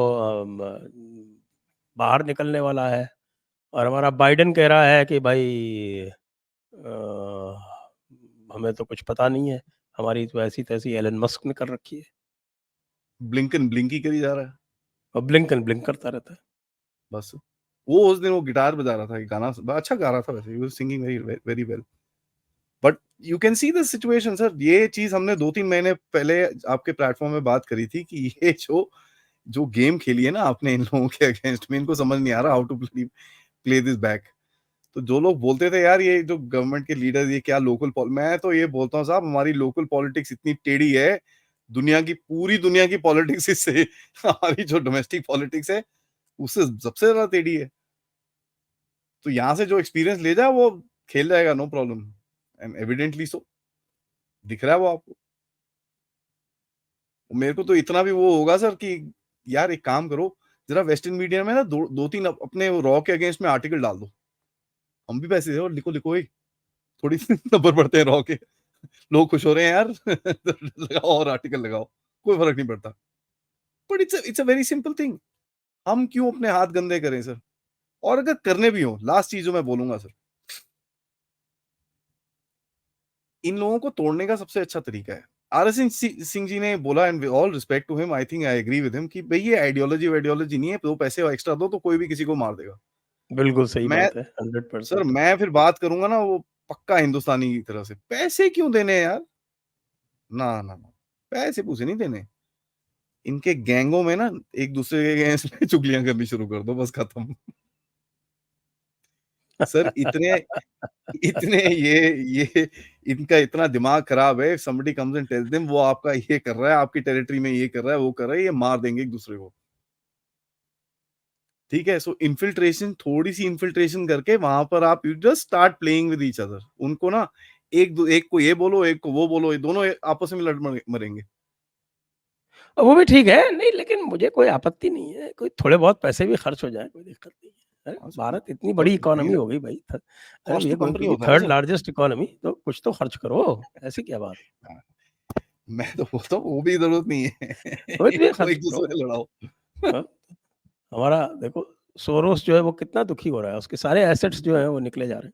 बाहर निकलने वाला है, और हमारा बाइडेन कह रहा है कि भाई हमें तो कुछ पता नहीं है, हमारी तो ऐसी तैसी एलन मस्क ने कर रखी है। ब्लिंकन ब्लिंकी करी जा रहा है और ब्लिंकन ब्लिंक करता रहता है। बस। वो उस दिन वो गिटार बजा रहा था, गाना अच्छा गा रहा था वैसे, he was singing very very well. But you can see the situation sir, ये चीज हमने 2-3 महीने पहले आपके प्लेटफॉर्म में बात करी थी कि ये जो जो गेम खेली है ना आपने इन लोगों के अगेंस्ट में, इनको समझ नहीं आ रहा how to play this back. तो जो लोग बोलते थे यार ये जो गवर्नमेंट के लीडर ये क्या लोकल, मैं तो ये बोलता हूँ साहब हमारी लोकल पॉलिटिक्स इतनी टेढ़ी है, दुनिया की पूरी दुनिया की पॉलिटिक्स इससे हमारी जो डोमेस्टिक पॉलिटिक्स है उससे सबसे ज्यादा टेढ़ी है। तो यहाँ से जो एक्सपीरियंस ले जाए वो खेल जाएगा, नो प्रॉब्लम। एंड एविडेंटली सो दिख रहा है वो आपको। मेरे को तो इतना भी वो होगा सर कि यार एक काम करो, जरा वेस्टर्न मीडिया में ना दो तीन अपने रॉ के अगेंस्ट में आर्टिकल डाल दो, हम भी पैसे दे और लिखो लिखो ही, थोड़ी नंबर बढ़ते हैं रॉ के, लोग खुश हो रहे हैं यार। लगाओ और आर्टिकल लगाओ, कोई फर्क नहीं पड़ता। But it's a very simple thing. हम क्यों अपने हाथ गंदे करें सर। और अगर करने भी हो, लास्ट चीज जो मैं बोलूंगा सर, इन लोगों को तोड़ने का सबसे अच्छा तरीका है, RS सिंह जी ने बोला, and all respect to him, I think I agree with him, कि भाई ये आइडियोलॉजी नहीं है, दो पैसे एक्स्ट्रा दो तो कोई भी किसी को मार देगा। बिल्कुल सही मैं बात है, सर 100%। मैं फिर बात करूंगा ना वो पक्का हिंदुस्तानी की तरह से, पैसे क्यों देने हैं यार, ना ना ना, पैसे पूसे नहीं देने। इनके गैंगों में ना एक दूसरे के अगेंस्ट में चुगलियां करनी शुरू कर दो, बस खत्म। सर इतने इतने ये इनका इतना दिमाग खराब है, somebody comes and tells them वो आपका ये कर रहा है, आपकी टेरिटरी में ये कर रहा है, वो कर रहा है, ये मार देंगे एक दूसरे को। ठीक है, सो इन्फिल्ट्रेशन, थोड़ी सी इन्फिल्ट्रेशन करके वहां पर आप you just start playing with each other. उनको ना एक को ये बोलो, एक को वो बोलो, ये दोनों आपस में लड़ मरेंगे। वो भी ठीक है, नहीं लेकिन मुझे कोई आपत्ति नहीं है, कोई थोड़े बहुत पैसे भी खर्च हो जाए, कोई दिक्कत नहीं है। अरे! हाँ, सर भारत इतनी बड़ी फर्क नहीं इकोनॉमी है, हो गई भाई, अरे कॉस्ट भैया टू घूम कंट्री फिर के होता है ना थर्ड सर। लार्जेस्ट इकोनॉमी, तो कुछ तो खर्च करो, ऐसी क्या बात है? हाँ, मैं तो बोलता हूँ वो भी जरूरत नहीं वो है। इतने वो खर्च एक करो। दूसरे से लड़ाओ। हाँ, हमारा देखो सोरोस जो है वो कितना दुखी हो रहा है, उसके सारे एसेट्स जो हैं वो निकले जा रहे हैं।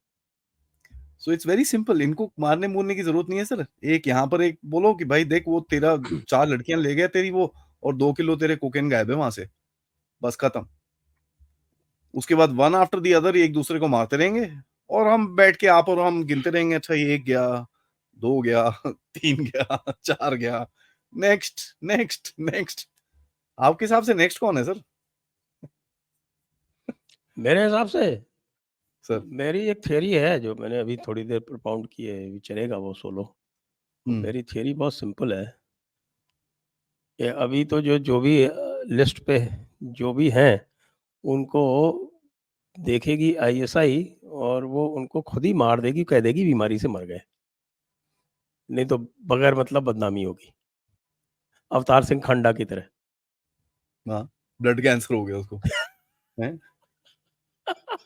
सो इट्स वेरी सिंपल, इनको मारने मूरने की जरूरत नहीं है सर। एक यहाँ पर एक बोलो कि भाई देख वो तेरा 4 लड़कियां ले गया तेरी वो, और 2 किलो तेरे कोकेन गायब है वहां से, बस खत्म। उसके बाद वन आफ्टर दी अदर एक दूसरे को मारते रहेंगे, और हम बैठ के आप और हम गिनते रहेंगे, अच्छा ये 1 गया, 2 गया, 3 गया, 4 गया, नेक्स्ट, नेक्स्ट, नेक्स्ट। आपके हिसाब से नेक्स्ट कौन है सर? मेरे हिसाब से सर। मेरी एक थ्योरी है जो मैंने अभी थोड़ी देर propound की है, अभी चलेगा वो सोलो। हुँ, मेरी थ्योरी बहुत सिंपल है कि अभी तो जो भी लिस्ट पे जो भी हैं, उनको देखेगी आईएसआई और वो उनको खुद ही मार देगी, कह देगी बीमारी से मर गए। नहीं तो बगैर मतलब बदनामी होगी। अवतार सिंह खांडा की तरह। हाँ, ब्लड कैंसर हो गया उसको, हैं?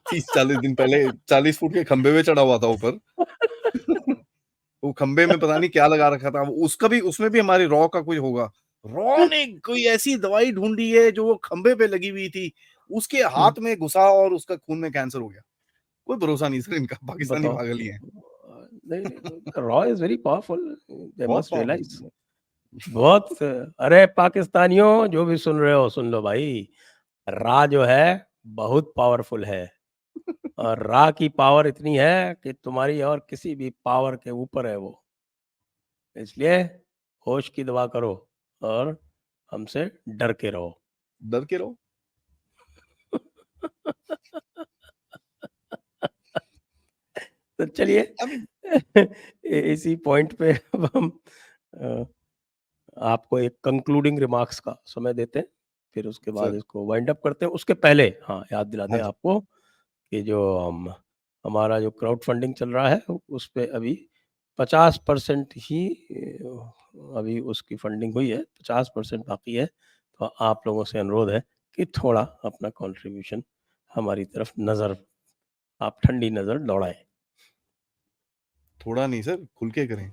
30-40 दिन पहले 40 फुट के खंभे पे चढ़ा हुआ था ऊपर। वो खंभे में पता नहीं क्या लगा रखा था, उसका भी उसमें भी हमारी रॉ का कोई होगा। रॉ ने कोई ऐसी दवाई ढूँढी है जो वो खंभे पे लगी हुई थी, उसके हाथ में घुसा और उसका खून में कैंसर हो गया। कोई भरोसा नहीं सर इनका, पाकिस्तानी बताओ। पागल ही हैं। नहीं, रॉ इज़ वेरी पावरफुल, दे बहुत मस्ट रियलाइज़। पावरफुल। बहुत। अरे पाकिस्तानियों जो भी सुन रहे हो सुन लो भाई, रा जो है बहुत पावरफुल है और रा की पावर इतनी है कि तुम्हारी और किसी भी पावर के ऊपर है वो। इसलिए होश की दुआ करो और हमसे डर के रहो। डर के रहो। तो चलिए आई मीन इसी पॉइंट पे अब हम अ, आपको एक कंक्लूडिंग रिमार्क्स का समय देते हैं, फिर उसके बाद सर, इसको वाइंड अप करते हैं। उसके पहले हाँ, याद दिला हाँ दें जी, आपको कि जो हमारा जो क्राउड फंडिंग चल रहा है, उस पे अभी 50% ही अभी उसकी फंडिंग हुई है, 50% बाकी है। तो आप लोगों से अनुरोध है कि थोड़ा अपना कंट्रीब्यूशन हमारी तरफ आप ठंडी नज़र दौड़ाएँ। थोड़ा नहीं सर, खुल के करें,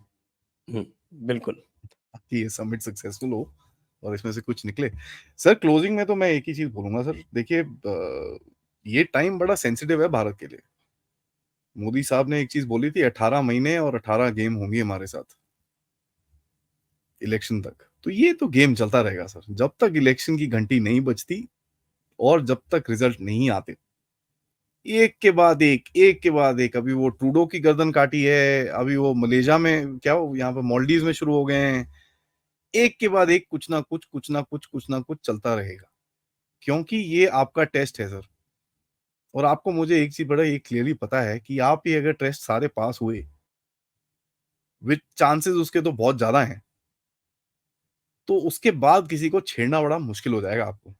हुँ, बिल्कुल। ताकि ये समिट सक्सेसफुल हो और इसमें से कुछ निकले। सर क्लोजिंग में तो मैं एक ही चीज़ बोलूँगा सर, देखिए ये टाइम बड़ा सेंसिटिव है भारत के लिए। मोदी साहब ने एक चीज़ बोली थी, 18 महीने और 18 गेम होंगी हमारे साथ, इलेक्शन तक। तो ये तो गेम चलता रहेगा सर, जब तक इलेक्शन की घंटी नहीं बजती और जब तक रिजल्ट नहीं आते। एक के बाद एक, एक के बाद एक, अभी वो ट्रूडो की गर्दन काटी है, अभी वो मलेशिया में क्या वो यहाँ पे मालदीव्स में शुरू हो गए हैं। एक के बाद एक कुछ ना कुछ, कुछ ना कुछ, कुछ ना कुछ चलता रहेगा। क्योंकि ये आपका टेस्ट है सर। और आपको मुझे एक चीज़ बड़ा ये क्लियरली पता है कि आप ये अगर टेस्ट सारे पास हुए, विच चांसेस उसके तो बहुत ज़्यादा हैं, तो उसके बाद किसी को छेड़ना बड़ा मुश्किल हो जाएगा आपको।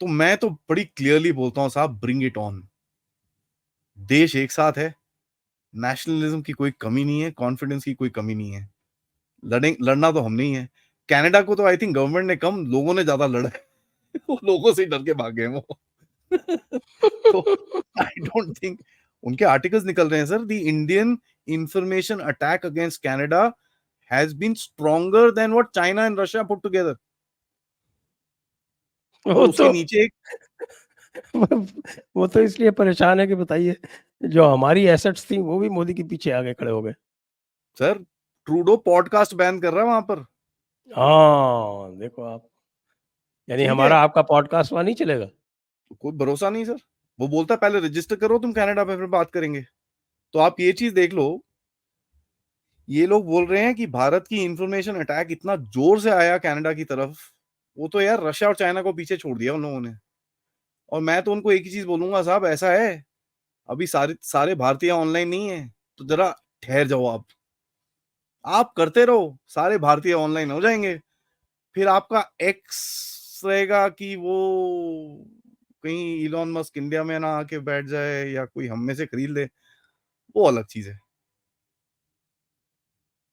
तो मैं तो बड़ी क्लियरली बोलता हूँ साहब ब्रिंग इट ऑन। देश एक साथ है, नेशनलिज़्म की कोई कमी नहीं है, कॉन्फिडेंस की कोई कमी नहीं है। लड़ना तो हमने ही है। कनाडा को तो आई थिंक गवर्नमेंट ने कम, लोगों ने ज़्यादा लड़ा है। वो लोगों से ही डर के भाग गए वो। तो आई डोंट थिंक उनके आर्टिकल्स निकल रहे हैं sir, the Indian information attack against Canada has been stronger than what China and Russia put together. और वो उसके तो नीचे एक वो तो इसलिए परेशान है कि बताइए, जो हमारी एसेट्स थी वो भी मोदी के पीछे आके खड़े हो गए। सर ट्रूडो पॉडकास्ट बैन कर रहा है वहाँ पर। हाँ, देखो आप, यानी ठीक है? हमारा आपका पॉडकास्ट वहाँ नहीं चलेगा? तो कोई भरोसा नहीं सर। वो बोलता है पहले रजिस्टर करो तुम कनाडा में, फिर बात करेंगे। तो आप ये चीज़ देख लो, ये लोग बोल रहे हैं कि भारत की इंफॉर्मेशन अटैक इतना ज़ोर से आया कनाडा की तरफ, वो तो यार रशिया और चाइना को पीछे छोड़ दिया उन लोगों ने। और मैं तो उनको एक ही चीज़ बोलूँगा साहब, ऐसा है, अभी सारे सारे भारतीय ऑनलाइन नहीं हैं, तो ज़रा ठहर जाओ आप। आप करते रहो, सारे भारतीय ऑनलाइन हो जाएँगे। फिर आपका एक्स रहेगा कि वो कहीं इलॉन मस्क इंडिया में ना आके बैठ जाए या कोई हम में से खरीद ले, वो अलग चीज़ है।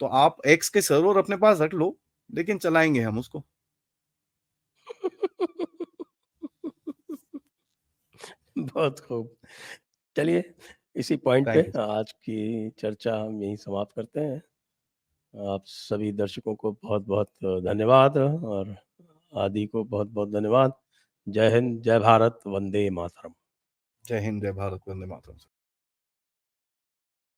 तो आप एक्स के सर्वर अपने पास रख लो, लेकिन चलाएँगे हम उसको। बहुत खूब। चलिए, इसी पॉइंट पे थैंक यू सर। आज की चर्चा हम यहीं समाप्त करते हैं। आप सभी दर्शकों को बहुत-बहुत धन्यवाद और आदि को बहुत-बहुत धन्यवाद। जय हिंद, जय भारत, वंदे मातरम। जय हिंद, जय भारत, वंदे मातरम सर।